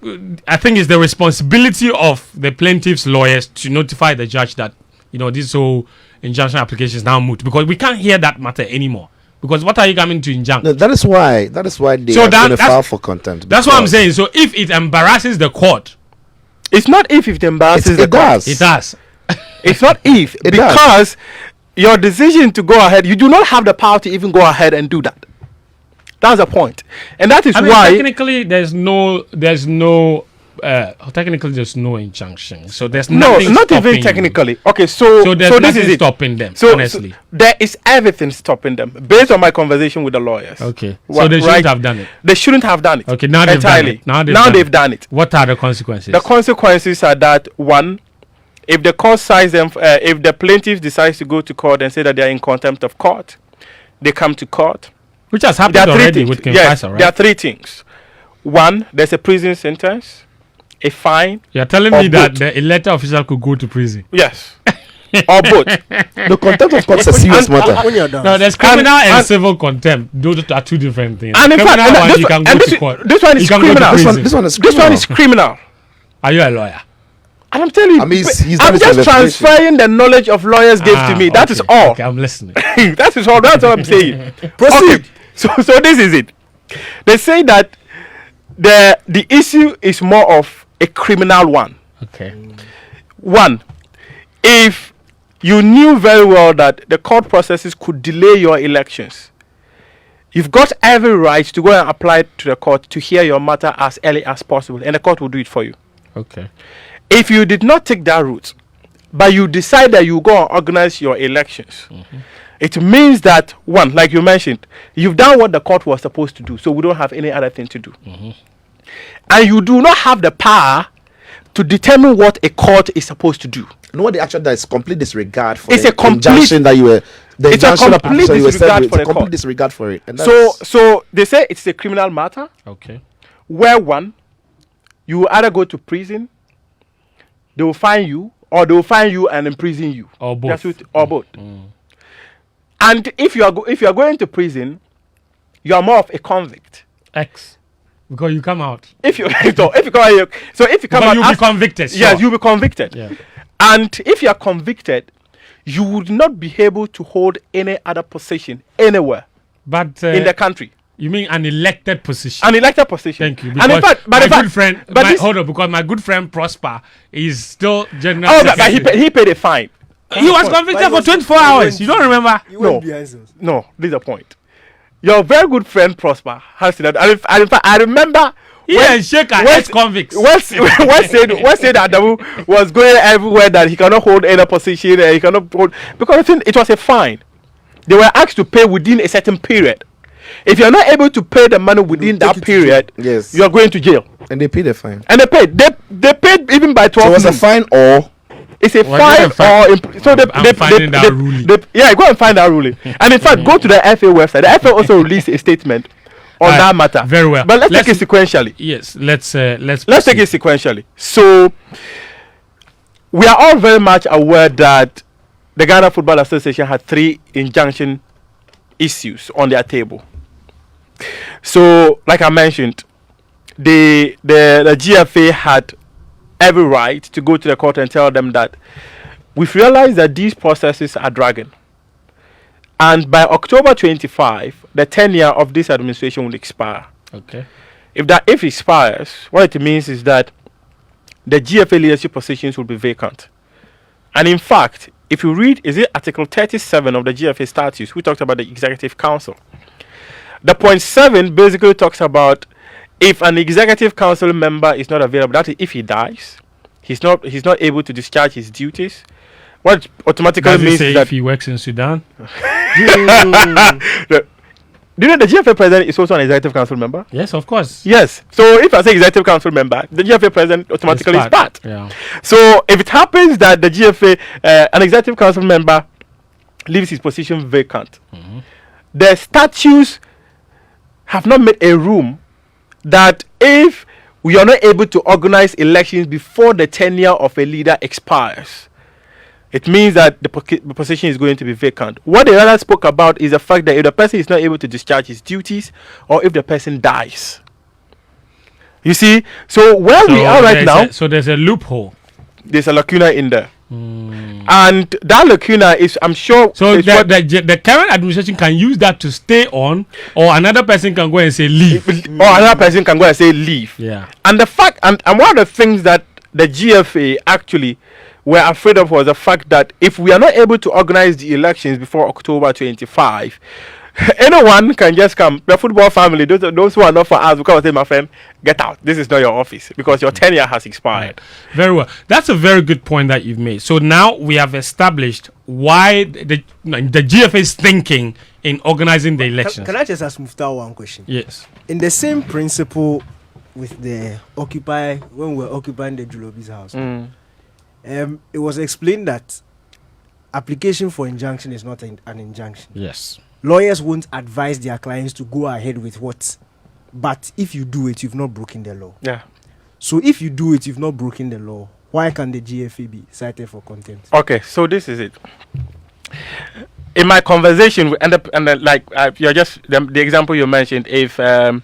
[SPEAKER 1] I think it's the responsibility of the plaintiff's lawyers to notify the judge that this whole injunction application is now moot, because we can't hear that matter anymore. Because what are you coming to injunct?
[SPEAKER 3] No, that is why they are going to file for contempt.
[SPEAKER 1] That's what I'm saying. So if it embarrasses the court,
[SPEAKER 7] it's not if it embarrasses the court.
[SPEAKER 1] It does.
[SPEAKER 7] It's not if, because your decision to go ahead, you do not have the power to even go ahead and do that. That's the point, and that is why
[SPEAKER 1] technically there's no injunction. So there's nothing.
[SPEAKER 7] Not even technically. You. Okay, so this is
[SPEAKER 1] stopping them. Honestly,
[SPEAKER 7] so there is everything stopping them based on my conversation with the lawyers.
[SPEAKER 1] Okay, so they shouldn't have done it.
[SPEAKER 7] They shouldn't have done it.
[SPEAKER 1] Okay, now they've done it.
[SPEAKER 7] Now they've done it.
[SPEAKER 1] What are the consequences?
[SPEAKER 7] The consequences are that, one, if the court cites them, if the plaintiff decides to go to court and say that they are in contempt of court, they come to court.
[SPEAKER 1] Which has happened already with King Faisal, right?
[SPEAKER 7] There are three things. One, there's a prison sentence, a fine.
[SPEAKER 1] You're telling me that the elected official could go to prison?
[SPEAKER 7] Yes. Or both.
[SPEAKER 3] The contempt of court is a serious matter.
[SPEAKER 1] No, there's criminal and civil contempt. Those are two different things.
[SPEAKER 7] And in fact,
[SPEAKER 1] you can go to court.
[SPEAKER 7] This one is criminal. This one is criminal.
[SPEAKER 1] Are you a lawyer?
[SPEAKER 7] And I'm telling you, I'm just transferring the knowledge of lawyers gave to me. That is all.
[SPEAKER 1] Okay, I'm listening.
[SPEAKER 7] That is all. That's all I'm saying. Proceed. Okay. So this is it. They say that the issue is more of a criminal one.
[SPEAKER 1] Okay.
[SPEAKER 7] One, if you knew very well that the court processes could delay your elections, you've got every right to go and apply to the court to hear your matter as early as possible, and the court will do it for you.
[SPEAKER 1] Okay.
[SPEAKER 7] If you did not take that route, but you decide that you go and organize your elections, it means that, one, like you mentioned, you've done what the court was supposed to do, so we don't have any other thing to do. And you do not have the power to determine what a court is supposed to do.
[SPEAKER 3] And what they actually do is complete disregard for
[SPEAKER 7] it's
[SPEAKER 3] the injunction that you were. The
[SPEAKER 7] it's a complete disregard for the
[SPEAKER 3] complete
[SPEAKER 7] court.
[SPEAKER 3] Disregard for it. And
[SPEAKER 7] so they say it's a criminal matter.
[SPEAKER 1] Okay.
[SPEAKER 7] Where, one, you will either go to prison, they will fine you, or they will fine you and imprison you.
[SPEAKER 1] Or both.
[SPEAKER 7] Or both. And if you are going to prison, you are more of a convict.
[SPEAKER 1] Because you come out.
[SPEAKER 7] If you come out,
[SPEAKER 1] you'll be convicted. Sure.
[SPEAKER 7] Yes, you'll be convicted.
[SPEAKER 1] Yeah.
[SPEAKER 7] And if you are convicted, you would not be able to hold any other position anywhere,
[SPEAKER 1] but
[SPEAKER 7] in the country.
[SPEAKER 1] You mean an elected position?
[SPEAKER 7] An elected position.
[SPEAKER 1] Thank you.
[SPEAKER 7] And in fact,
[SPEAKER 1] because my good friend Prosper is still general.
[SPEAKER 7] Oh, but he paid a fine.
[SPEAKER 1] He was convicted for 24 hours. You don't remember?
[SPEAKER 7] No, this is the point. Your very good friend Prosper has said that. And in fact, I remember.
[SPEAKER 1] And Sheikh are ex-convicts.
[SPEAKER 7] What said that Adamu was going everywhere that he cannot hold any position, he cannot hold, because I think it was a fine. They were asked to pay within a certain period. if you're not able to pay the money within that period,
[SPEAKER 3] Yes.
[SPEAKER 7] you're going to jail.
[SPEAKER 3] And they pay the fine.
[SPEAKER 7] And they paid even by 12
[SPEAKER 3] So it was a
[SPEAKER 7] months.
[SPEAKER 3] fine or
[SPEAKER 7] It's a
[SPEAKER 1] Well,
[SPEAKER 7] fine
[SPEAKER 1] they're
[SPEAKER 7] or so
[SPEAKER 1] I'm finding that ruling.
[SPEAKER 7] yeah, go and find that ruling. And in fact, go to the FA website. The FA also released a statement on
[SPEAKER 1] Alright,
[SPEAKER 7] that matter.
[SPEAKER 1] very well.
[SPEAKER 7] But let's
[SPEAKER 1] Let's-
[SPEAKER 7] take it sequentially.
[SPEAKER 1] Yes, let's
[SPEAKER 7] Let's take
[SPEAKER 1] proceed.
[SPEAKER 7] it sequentially. So we are all very much aware that the Ghana Football Association had 3 injunction issues on their table. So, like I mentioned, the GFA had every right to go to the court and tell them that we've realized that these processes are dragging. And by October 25, the tenure of this administration will expire.
[SPEAKER 1] Okay.
[SPEAKER 7] If it expires, what it means is that the GFA leadership positions will be vacant. And in fact, if you read, is it Article 37 of the GFA statutes, we talked about the Executive Council. The point 7 basically talks about if an Executive Council member is not available, that is, if he dies, he's not able to discharge his duties. What it automatically
[SPEAKER 1] Does it
[SPEAKER 7] means
[SPEAKER 1] say
[SPEAKER 7] is that
[SPEAKER 1] if he works in Sudan?
[SPEAKER 7] do you know the GFA president is also an Executive Council member?
[SPEAKER 1] Yes, of course.
[SPEAKER 7] Yes. So if I say Executive Council member, the GFA president automatically is part.
[SPEAKER 1] Yeah.
[SPEAKER 7] So if it happens that the GFA, an Executive Council member, leaves his position vacant, the statutes have not made a room that if we are not able to organize elections before the tenure of a leader expires, it means that the position is going to be vacant. What the other spoke about is the fact that if the person is not able to discharge his duties or if the person dies. You see, so where we are right now,
[SPEAKER 1] So there's a loophole.
[SPEAKER 7] there's a lacuna in there. And that lacuna is, I'm sure,
[SPEAKER 1] So
[SPEAKER 7] is
[SPEAKER 1] the current administration can use that to stay on, or another person can go and say leave.
[SPEAKER 7] or another person can go and say leave.
[SPEAKER 1] Yeah.
[SPEAKER 7] And the fact, and one of the things that the GFA actually were afraid of was the fact that if we are not able to organize the elections before October 25, anyone can just come. The football family, those who are not for us, because say, my friend, get out. This is not your office because your tenure has expired.
[SPEAKER 1] Very well. That's a very good point that you've made. So now we have established why the GFA is thinking in organizing the elections.
[SPEAKER 4] Can I just ask Muftawu one question?
[SPEAKER 1] Yes.
[SPEAKER 4] In the same principle with the Occupy, when we were occupying the Julobi's house, it was explained that application for injunction is not an injunction.
[SPEAKER 1] Yes.
[SPEAKER 4] Lawyers won't advise their clients to go ahead with what, but if you do it, you've not broken the law.
[SPEAKER 7] Yeah.
[SPEAKER 4] So if you do it, you've not broken the law. Why can the GFA be cited for contempt?
[SPEAKER 7] Okay, so this is it. In my conversation, we end up, and you're just the example you mentioned. If a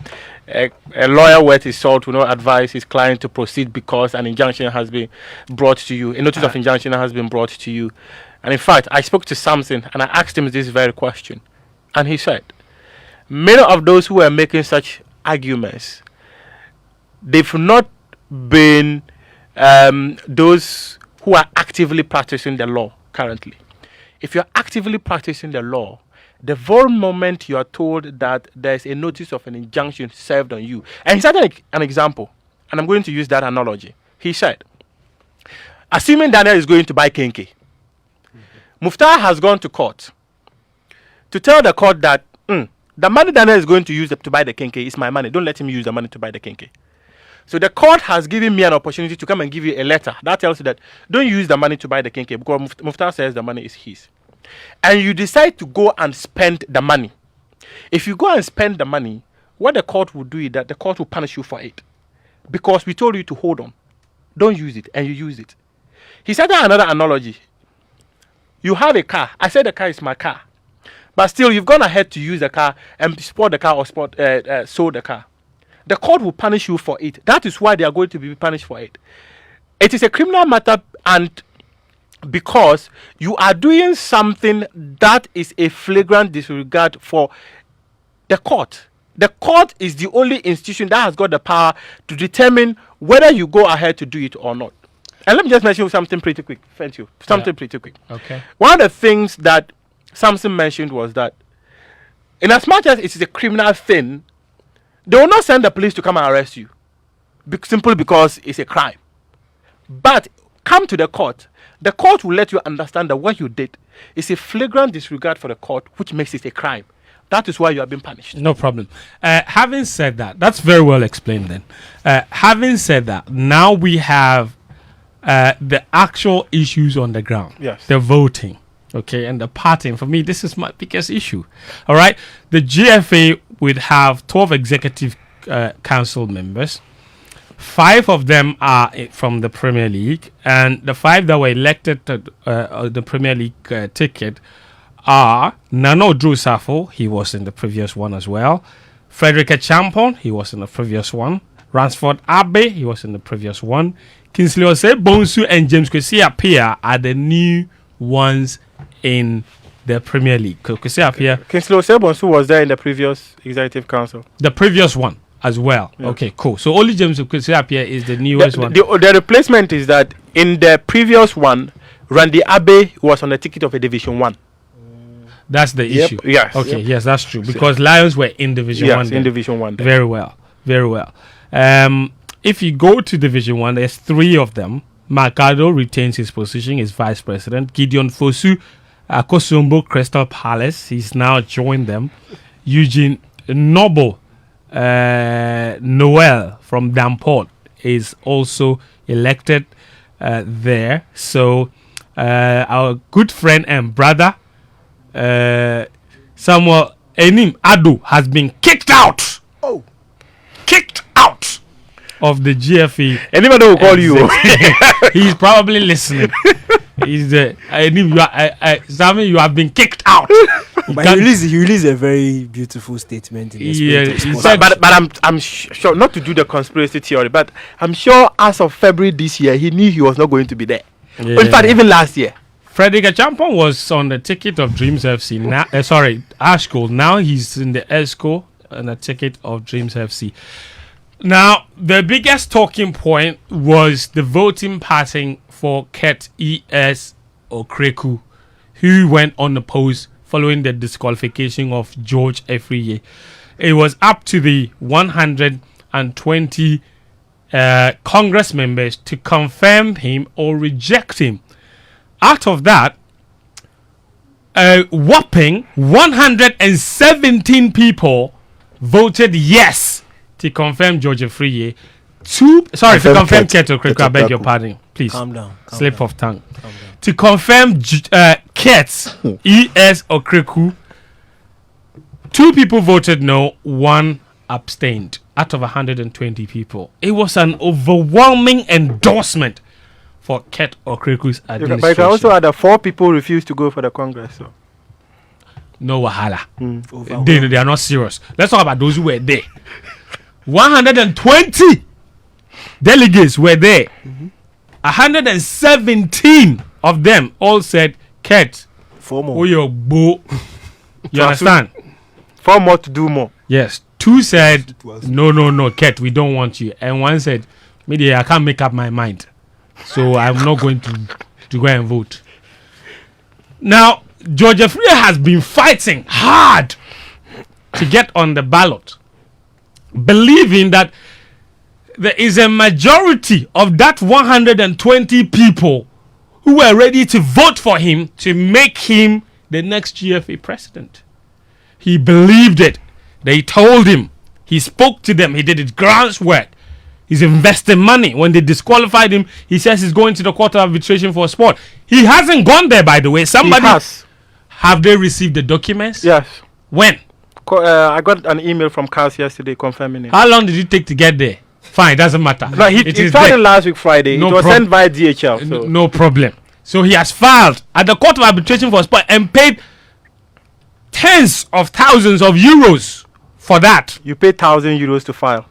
[SPEAKER 7] lawyer were to sought will not advise his client to proceed because an injunction has been brought to you, a notice of injunction has been brought to you, and in fact, I spoke to Samson and I asked him this very question, and he said, many of those who are making such arguments, they've not been those who are actively practicing the law currently. If you're actively practicing the law, the very moment you are told that there's a notice of an injunction served on you, and he cited an example, and I'm going to use that analogy. He said, assuming Daniel is going to buy Kenke, Muftawu has gone to court to tell the court that the money Daniel is going to use to buy the Kenke is my money. Don't let him use the money to buy the Kenke. So the court has given me an opportunity to come and give you a letter that tells you that don't use the money to buy the Kenke because Muftawu says the money is his. And you decide to go and spend the money. If you go and spend the money, what the court will do is that the court will punish you for it. Because we told you to hold on. Don't use it, and you use it. He said another analogy. You have a car. I said the car is my car. But still, you've gone ahead to use the car and sport the car or sold the car. The court will punish you for it. That is why they are going to be punished for it. It is a criminal matter, and because you are doing something that is a flagrant disregard for the court. The court is the only institution that has got the power to determine whether you go ahead to do it or not. And let me just mention something pretty quick. Thank you. Something pretty quick.
[SPEAKER 1] Okay. One
[SPEAKER 7] One of the things that Samson mentioned was that in as much as it is a criminal thing, they will not send the police to come and arrest you simply because it's a crime. But come to the court. The court will let you understand that what you did is a flagrant disregard for the court, which makes it a crime. That is why you have been punished.
[SPEAKER 1] No problem. Having said that, that's very well explained then. Having said that, now we have the actual issues on the ground.
[SPEAKER 7] Yes.
[SPEAKER 1] The voting. Okay, and the parting. For me, this is my biggest issue. All right. The GFA would have 12 executive council members. 5 of them are from the Premier League, and the 5 that were elected to the Premier League ticket are Nano Drew Safo, he was in the previous one as well. Frederick Champon, he was in the previous one. Ransford Abe, he was in the previous one. Kingsley Ose Bonsu and James Kwesi Appiah are the new ones in the Premier League. Kwesi Appiah,
[SPEAKER 7] Kingsley Osebonsu was there in the previous executive council.
[SPEAKER 1] the previous one as well.
[SPEAKER 7] Yeah.
[SPEAKER 1] Okay, cool. So only James Kwesi Appiah is the newest one.
[SPEAKER 7] The replacement is that in the previous one, Randy Abe was on the ticket of a Division 1.
[SPEAKER 1] That's the
[SPEAKER 3] Yep.
[SPEAKER 1] issue.
[SPEAKER 7] Yes.
[SPEAKER 1] Okay, yes, that's true. Because Lions were in Division 1.
[SPEAKER 7] Yes, in
[SPEAKER 1] then.
[SPEAKER 7] Division 1. then.
[SPEAKER 1] Very well. Very well. If you go to Division 1, there's 3 of them. Mercado retains his position as vice president. Gideon Fosu, Kosumbo Crystal Palace, he's now joined them. Eugene Noble Noel from Damport is also elected there. So our good friend and brother Samuel Enim Ado has been kicked out.
[SPEAKER 3] Oh.
[SPEAKER 1] Kicked out of the GFE.
[SPEAKER 7] Anybody will call you.
[SPEAKER 1] He's probably listening. He's the Sammy, you have been kicked out.
[SPEAKER 4] But he released a very beautiful statement in the
[SPEAKER 1] Yeah,
[SPEAKER 4] spirit of
[SPEAKER 1] he
[SPEAKER 4] sports.
[SPEAKER 1] said-
[SPEAKER 7] but I'm sure, not to do the conspiracy theory, but I'm sure as of February this year, he knew he was not going to be there.
[SPEAKER 1] Yeah.
[SPEAKER 7] In fact, even last year.
[SPEAKER 1] Frederick Achampon was on the ticket of Dreams FC. Now, Ashko. Now he's in the ESCO on the ticket of Dreams FC. Now, the biggest talking point was the voting pattern for Kurt Okraku, who went unopposed following the disqualification of George Afriye. It was up to the 120 Congress members to confirm him or reject him. Out of that, a whopping 117 people voted yes to confirm George Afriye. To confirm Kurt Okraku. I beg your pardon, please.
[SPEAKER 4] Calm down.
[SPEAKER 1] Slip of tongue. To confirm Kurt Okraku, 2 people voted no, 1 abstained out of 120 people. It was an overwhelming endorsement for Kurt Okraku's administration.
[SPEAKER 7] But you can also add that 4 people refused to go for the Congress. So.
[SPEAKER 1] No wahala.
[SPEAKER 4] Overwhelmed.
[SPEAKER 1] They are not serious. Let's talk about those who were there. 120 delegates were there. 117 of them all said, Kurt,
[SPEAKER 4] 4 more.
[SPEAKER 1] oh your boo. You understand?
[SPEAKER 7] 4 more to do more.
[SPEAKER 1] Yes. 2 said, no, Kurt, we don't want you. And 1 said, maybe I can't make up my mind. So I'm not going to go and vote. Now, George Afriye has been fighting hard to get on the ballot, believing that there is a majority of that 120 people who were ready to vote for him to make him the next GFA president. He believed it. They told him. He spoke to them. He did his groundwork. He's investing money. When they disqualified him, he says he's going to the court of arbitration for sport. He hasn't gone there, by the way. Somebody
[SPEAKER 7] He has.
[SPEAKER 1] Have they received the documents?
[SPEAKER 7] Yes.
[SPEAKER 1] When?
[SPEAKER 7] I got an email from Cars yesterday confirming it.
[SPEAKER 1] How long did it take to get there? Fine, doesn't matter.
[SPEAKER 7] No, he
[SPEAKER 1] It is
[SPEAKER 7] started
[SPEAKER 1] there.
[SPEAKER 7] last week Friday.
[SPEAKER 1] No
[SPEAKER 7] it was
[SPEAKER 1] prob-
[SPEAKER 7] sent by DHL. So.
[SPEAKER 1] No problem. So he has filed at the court of arbitration for sport and paid tens of thousands of euros for that.
[SPEAKER 7] You pay €1,000 to file.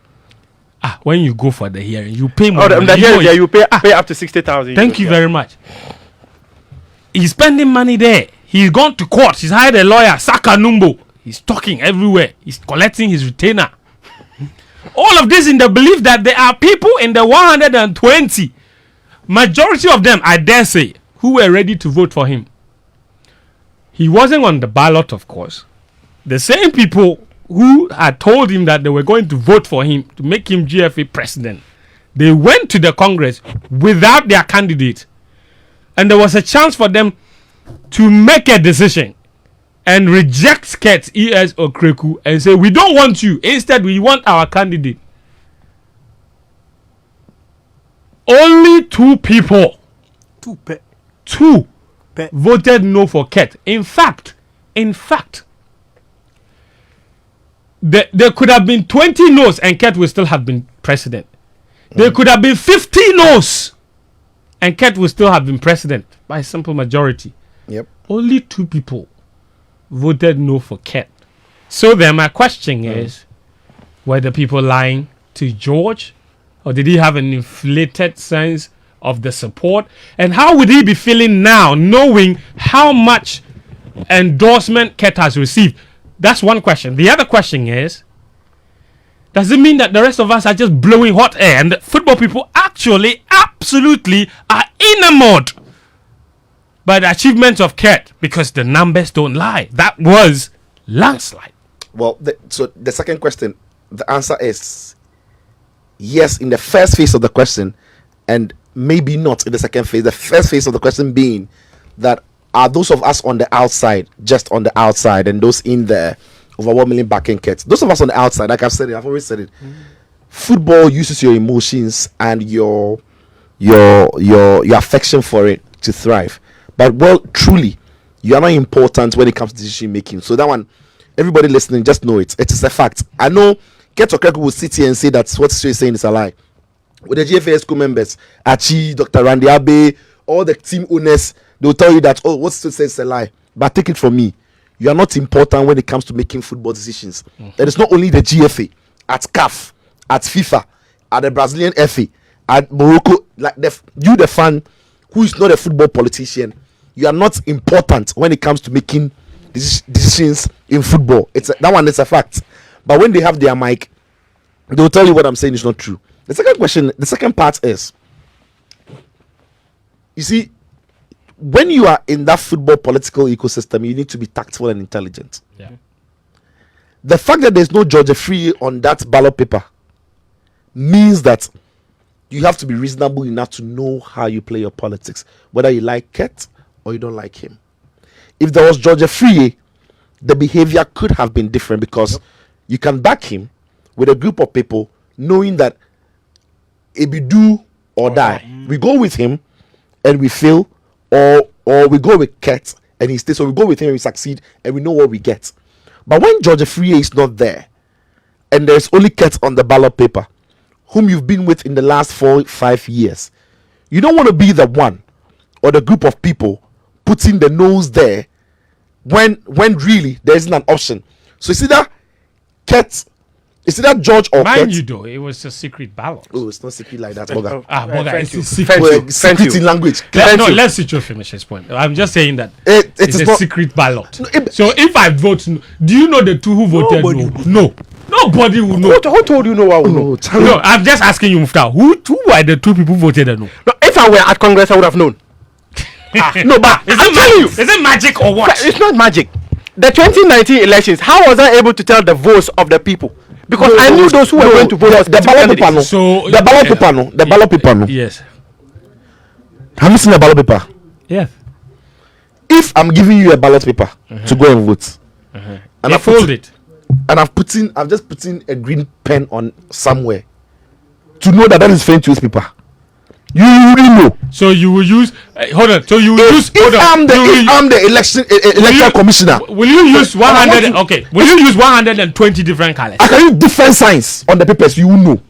[SPEAKER 1] When you go for the hearing, you pay more.
[SPEAKER 7] Oh, the
[SPEAKER 1] money.
[SPEAKER 7] hearing,
[SPEAKER 1] know
[SPEAKER 7] you
[SPEAKER 1] it.
[SPEAKER 7] pay up to 60,000.
[SPEAKER 1] Thank you very much. He's spending money there. He's gone to court. He's hired a lawyer, Saka Numbo. He's talking everywhere. He's collecting his retainer. All of this in the belief that there are people in the 120, majority of them, I dare say, who were ready to vote for him. He wasn't on the ballot, of course. The same people who had told him that they were going to vote for him to make him GFA president, they went to the Congress without their candidate. And there was a chance for them to make a decision. and reject Kurt Okraku and say, we don't want you. Instead, we want our candidate. Only 2 people. Two voted no for Kurt. In fact, there could have been 20 no's and Kurt would still have been president. There could have been 50 no's and Kurt would still have been president by a simple majority.
[SPEAKER 3] Yep.
[SPEAKER 1] Only 2 people voted no for Kurt. So then my question is, were the people lying to George, or did he have an inflated sense of the support? And how would he be feeling now, knowing how much endorsement Kurt has received? That's one question. The other question is, does it mean that the rest of us are just blowing hot air and that football people actually absolutely are enamored by the achievements of Kurt? Because the numbers don't lie. That was landslide.
[SPEAKER 3] Well, so the second question, the answer is yes in the first phase of the question, and maybe not in the second phase. The first phase of the question being that are those of us on the outside just on the outside, and those in there overwhelmingly backing Kurt? Those of us on the outside, like I've said it, I've always said it. Football uses your emotions and your affection for it to thrive. But well, truly, you are not important when it comes to decision making. So that one, everybody listening, just know it. It is a fact. I know Kurt Okraku will sit here and say that what Sitsofe is saying is a lie. With the GFA school members, Achi, Dr. Randy Abe, all the team owners, they will tell you that, oh, what Sitsofe says is a lie. But take it from me, you are not important when it comes to making football decisions. It is not only the GFA, at CAF, at FIFA, at the Brazilian FA, at Morocco, like you, the fan who is not a football politician, you are not important when it comes to making decisions in football. That one is a fact. But when they have their mic, they will tell you what I'm saying is not true. The second question, the second part is, you see, when you are in that football political ecosystem, you need to be tactful and intelligent.
[SPEAKER 1] Yeah.
[SPEAKER 3] The fact that there's no Georgia Free on that ballot paper means that you have to be reasonable enough to know how you play your politics, whether you like Kurt or you don't like him. If there was Georgia Free, the behavior could have been different, because you can back him with a group of people knowing that it be do or die. We go with him and we fail, or we go with Kurt and he stays, so we go with him and we succeed and we know what we get. But when Georgia Free is not there and there's only Kurt on the ballot paper, whom you've been with in the last 4-5 years, you don't want to be the one or the group of people putting the nose there when really there isn't an option. So it's either Kurt, it's either George or Kurt.
[SPEAKER 1] Mind you, though, it was a secret ballot.
[SPEAKER 3] Oh, it's not secret like that, Moga.
[SPEAKER 1] Moga, it's a
[SPEAKER 3] Secret in language.
[SPEAKER 1] No, let's Sitsofe finish his point. I'm just saying that it's a secret ballot. So if I vote no, do you know the 2 who voted no? No. Nobody will know.
[SPEAKER 7] Who told you no one will know?
[SPEAKER 1] No, I'm just asking you, Muftawu. Who were the 2 people who voted no?
[SPEAKER 7] No, if I were at Congress, I would have known. No, but I'm telling you.
[SPEAKER 1] Is it magic or what?
[SPEAKER 7] It's not magic. The 2019 elections, how was I able to tell the votes of the people? Because I knew those who were going to vote.
[SPEAKER 3] The ballot paper.
[SPEAKER 1] So
[SPEAKER 3] the ballot paper. The ballot paper.
[SPEAKER 1] Yes.
[SPEAKER 3] Have you seen the ballot paper?
[SPEAKER 1] Yes.
[SPEAKER 3] If I'm giving you a ballot paper to go and vote,
[SPEAKER 1] and
[SPEAKER 3] I
[SPEAKER 1] I fold it,
[SPEAKER 3] and I've just put in a green pen on somewhere to know that is Fentuo's paper. You already know.
[SPEAKER 1] So you will use. Hold on. So you will use.
[SPEAKER 3] If I'm the electoral commissioner,
[SPEAKER 1] will you use 100? Okay. Will you use 120 different colors?
[SPEAKER 3] I can use different signs on the papers. You will know.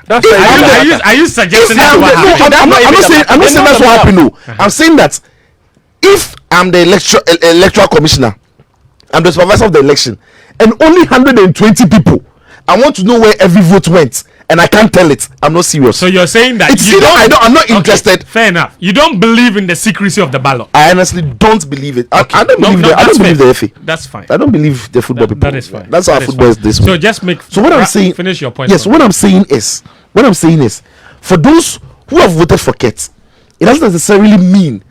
[SPEAKER 7] That's
[SPEAKER 1] Are you suggesting that's what happened?
[SPEAKER 3] I'm not saying that's what happened. No, I'm saying that if I'm the electoral commissioner, I'm the supervisor of the election, and only 120 people, I want to know where every vote went, and I can't tell it. I'm not serious.
[SPEAKER 1] So you're saying that
[SPEAKER 3] I'm not interested.
[SPEAKER 1] Fair enough. You don't believe in the secrecy of the ballot.
[SPEAKER 3] I honestly don't believe it.
[SPEAKER 1] Okay.
[SPEAKER 3] I don't believe the FA.
[SPEAKER 1] That's fine.
[SPEAKER 3] I don't believe the football people.
[SPEAKER 1] That is fine.
[SPEAKER 3] That's how football is this way.
[SPEAKER 1] So just make.
[SPEAKER 3] So what I'm saying.
[SPEAKER 1] Finish your point.
[SPEAKER 3] Yes. What I'm saying is, for those who have voted for Kurt, it doesn't necessarily mean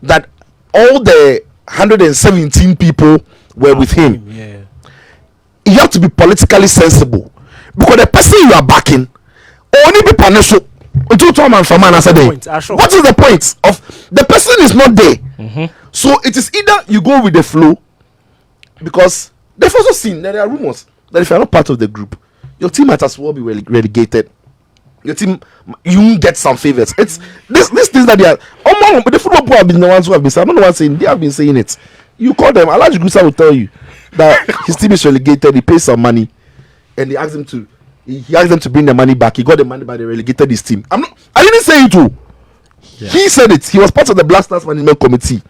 [SPEAKER 3] that all the 117 people were with him.
[SPEAKER 4] Yeah.
[SPEAKER 3] You have to be politically sensible, because the person you are backing only be punished. What is the point of the person is not there? So it is either you go with the flow because they've also seen that there are rumors that if you're not part of the group, your team might as well be relegated. Your team, you won't get some favors. It's these things that they are. But the football people have been the ones who have been saying. I'm not the one saying, they have been saying it. You call them. Alaji Gusa will tell you that his team is relegated. He pays some money, and he asked them to bring the money back. He got the money, but they relegated his team. I didn't say it too. Yeah. He said it. He was part of the Black Stars management committee.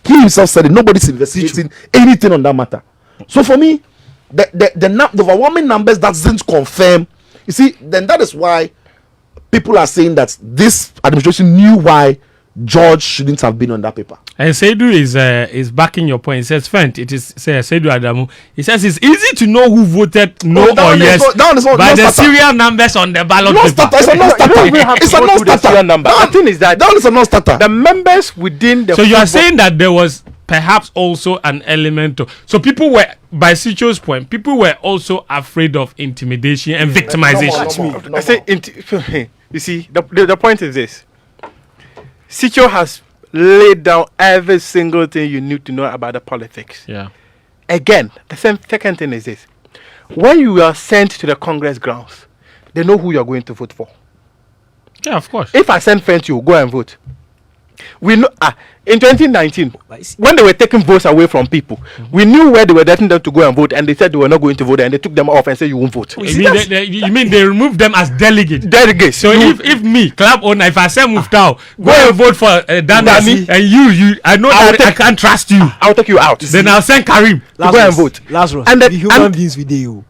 [SPEAKER 3] He himself said it. Nobody's investigating anything on that matter. So for me, the overwhelming numbers doesn't confirm. You see, then that is why people are saying that this administration knew why George shouldn't have been on that paper.
[SPEAKER 1] And Seidu is backing your point. He says, Fent, it is Seidu Adamu. He says it's easy to know who voted no or yes by the serial numbers on the ballot paper.
[SPEAKER 3] It's a non-starter. It's a non-starter.
[SPEAKER 7] The thing is that
[SPEAKER 3] is a non-starter.
[SPEAKER 7] The members within the
[SPEAKER 1] so you are saying that there was perhaps also an element of, so people were, by Sitso's point, people were also afraid of intimidation and victimization.
[SPEAKER 7] I say, you see, the point is this: Sitso has laid down every single thing you need to know about the politics.
[SPEAKER 1] Yeah.
[SPEAKER 7] Again, the second thing is this: when you are sent to the Congress grounds, they know who you are going to vote for.
[SPEAKER 1] Yeah, of course.
[SPEAKER 7] If I send Fentuo, go and vote. We know in 2019 when they were taking votes away from people, we knew where they were letting them to go and vote, and they said they were not going to vote, and they took them off and said you won't vote.
[SPEAKER 1] You mean they removed them as delegates?
[SPEAKER 7] Delegates.
[SPEAKER 1] So if me, club owner, if I say Muftawu, go and vote for Dani, and you, I know I can't trust you.
[SPEAKER 7] I'll take you out.
[SPEAKER 1] Then I'll send Karim to go and vote.
[SPEAKER 4] Lazarus, and the human beings with you.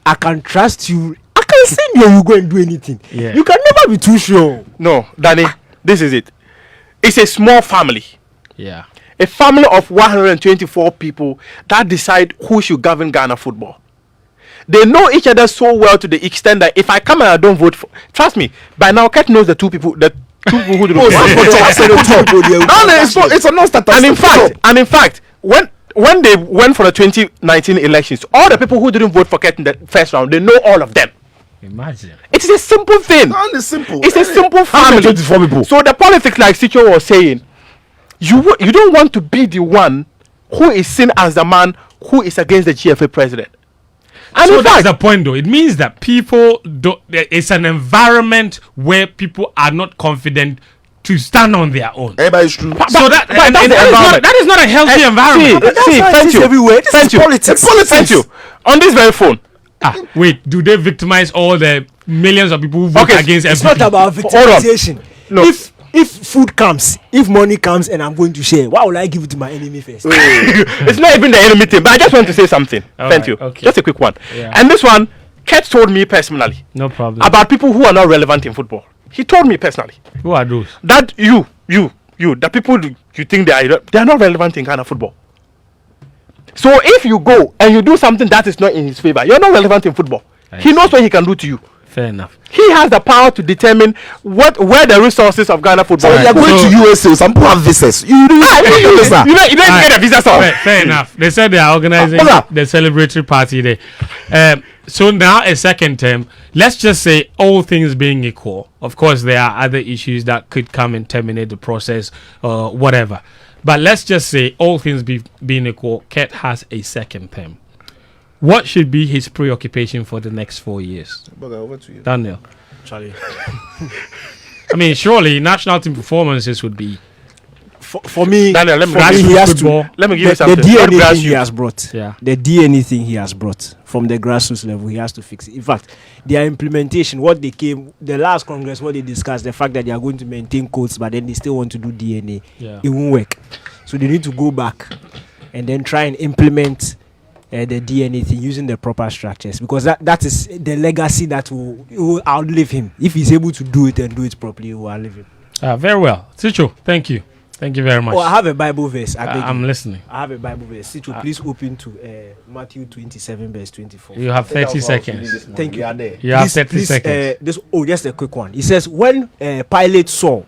[SPEAKER 4] I can trust you. I can send you. You go and do anything.
[SPEAKER 1] Yeah.
[SPEAKER 4] You can never be too sure.
[SPEAKER 7] No, Danny, this is it. It's a small family.
[SPEAKER 1] Yeah.
[SPEAKER 7] A family of 124 people that decide who should govern Ghana football. They know each other so well to the extent that if I come and I don't vote for, trust me, by now Kurt knows the two people who do the
[SPEAKER 3] It's a non-starter.
[SPEAKER 7] And in fact, when they went for the 2019 elections, all the people who didn't vote for Kurt in the first round, they know all of them.
[SPEAKER 1] Imagine.
[SPEAKER 7] It is a simple thing.
[SPEAKER 3] It's simple.
[SPEAKER 7] It's a simple family.
[SPEAKER 3] 24 people.
[SPEAKER 7] So the politics, like Sitso was saying, you don't want to be the one who is seen as the man who is against the GFA president. And
[SPEAKER 1] so that's the point, though. It means that people it's an environment where people are not confident to stand on their own.
[SPEAKER 3] Everybody's true.
[SPEAKER 1] So that is not a healthy environment.
[SPEAKER 7] See,
[SPEAKER 4] everywhere. This is politics.
[SPEAKER 7] Thank you. On this very phone.
[SPEAKER 1] Wait, do they victimize all the millions of people who vote against
[SPEAKER 4] it's
[SPEAKER 1] FPP?
[SPEAKER 4] not about victimization.
[SPEAKER 7] No.
[SPEAKER 4] If food comes, if money comes and I'm going to share, why would I give it to my enemy first?
[SPEAKER 7] It's not even the enemy thing, but I just want to say something. Thank you.
[SPEAKER 1] Okay.
[SPEAKER 7] Just a quick one.
[SPEAKER 1] Yeah.
[SPEAKER 7] And this one, Kurt told me personally.
[SPEAKER 1] No problem.
[SPEAKER 7] About people who are not relevant in football. He told me personally.
[SPEAKER 1] Who are those?
[SPEAKER 7] That you, the people you think they are not relevant in Ghana football. So if you go and you do something that is not in his favor, you're not relevant in football. He knows what he can do to you.
[SPEAKER 1] Fair enough.
[SPEAKER 7] He has the power to determine where the resources of Ghana football.
[SPEAKER 3] So you are going to USA. Some people have visas. You don't
[SPEAKER 7] get a visa.
[SPEAKER 1] Fair enough. They said they are organizing the celebratory party there. So now a second term. Let's just say all things being equal. Of course, there are other issues that could come and terminate the process or whatever. But let's just say all things being equal, Kurt has a second term. What should be his preoccupation for the next 4 years?
[SPEAKER 3] Over to you.
[SPEAKER 1] Daniel. Charlie. I mean, surely national team performances would be...
[SPEAKER 4] For me,
[SPEAKER 7] Daniel, let me give you something.
[SPEAKER 4] The DNA thing he has brought.
[SPEAKER 1] Yeah.
[SPEAKER 4] The DNA thing he has brought from the grassroots level, he has to fix it. In fact, their implementation, the last Congress, what they discussed, the fact that they are going to maintain codes, but then they still want to do DNA, it won't work. So they need to go back and then try and implement the DNA thing using the proper structures, because that is the legacy that will outlive him. If he's able to do it and do it properly, it will outlive him.
[SPEAKER 1] Very well. Sitso, thank you. Thank you very much.
[SPEAKER 4] Oh, I have a Bible verse.
[SPEAKER 1] I'm listening.
[SPEAKER 4] I have a Bible verse. Sitso, please open to Matthew 27 verse 24.
[SPEAKER 1] You have 30 seconds.
[SPEAKER 4] Thank you.
[SPEAKER 1] You have 30 seconds.
[SPEAKER 4] Just a quick one. It says, when Pilate saw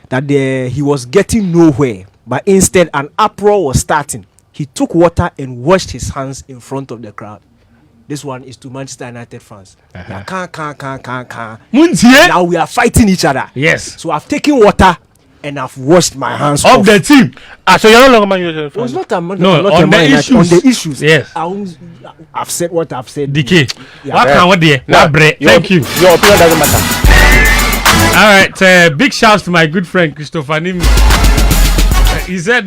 [SPEAKER 4] that he was getting nowhere, but instead an uproar was starting, he took water and washed his hands in front of the crowd. This one is to Manchester United fans. Now we are fighting each other.
[SPEAKER 1] Yes.
[SPEAKER 4] So I've taken water and I've washed my hands
[SPEAKER 1] Of
[SPEAKER 4] off.
[SPEAKER 1] the team.
[SPEAKER 7] So you're no longer Man United
[SPEAKER 4] It was
[SPEAKER 7] fan.
[SPEAKER 4] not a man,
[SPEAKER 1] No,
[SPEAKER 4] not
[SPEAKER 1] on
[SPEAKER 4] a
[SPEAKER 1] the
[SPEAKER 4] Man United,
[SPEAKER 1] issues.
[SPEAKER 4] on the issues.
[SPEAKER 1] Yes.
[SPEAKER 4] I've said what I've said.
[SPEAKER 1] DK.
[SPEAKER 4] Yeah.
[SPEAKER 1] What can what there?
[SPEAKER 7] Now,
[SPEAKER 1] Thank you.
[SPEAKER 7] Your opinion doesn't matter.
[SPEAKER 1] All right, big shouts to my good friend Christopher Nim. He said,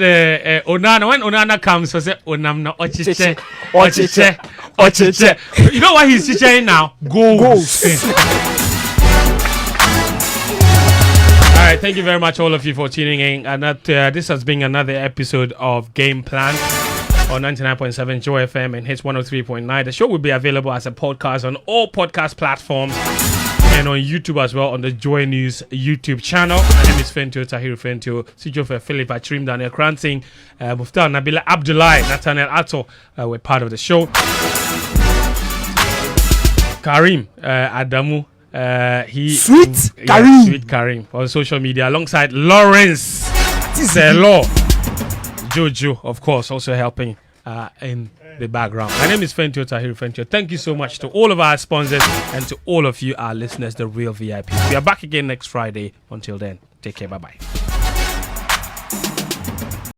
[SPEAKER 1] Onana, when Onana comes, he said, Onamna, Ochiche, Ochiche, Ochiche. You know what he's chicheing now? Goals. All right, thank you very much, all of you, for tuning in. And this has been another episode of Game Plan on 99.7 Joy FM and Hits 103.9. The show will be available as a podcast on all podcast platforms and on YouTube as well, on the Joy News YouTube channel. My name is Fentuo, Tahiru Fentuo, Sitsofe, Philip, Atsirim, Daniel Koranteng, Muftawu, Nabila, Abdullahi, Nathaniel Atto were part of the show. Karim, Adamu, Sweet Karim on social media, alongside Lawrence Selo, Jojo, of course, also helping in the background. My name is Fentuo, Tahiru Fentuo. Thank you so much to all of our sponsors and to all of you, our listeners, the real VIPs. We are back again next Friday. Until then, take care. Bye-bye.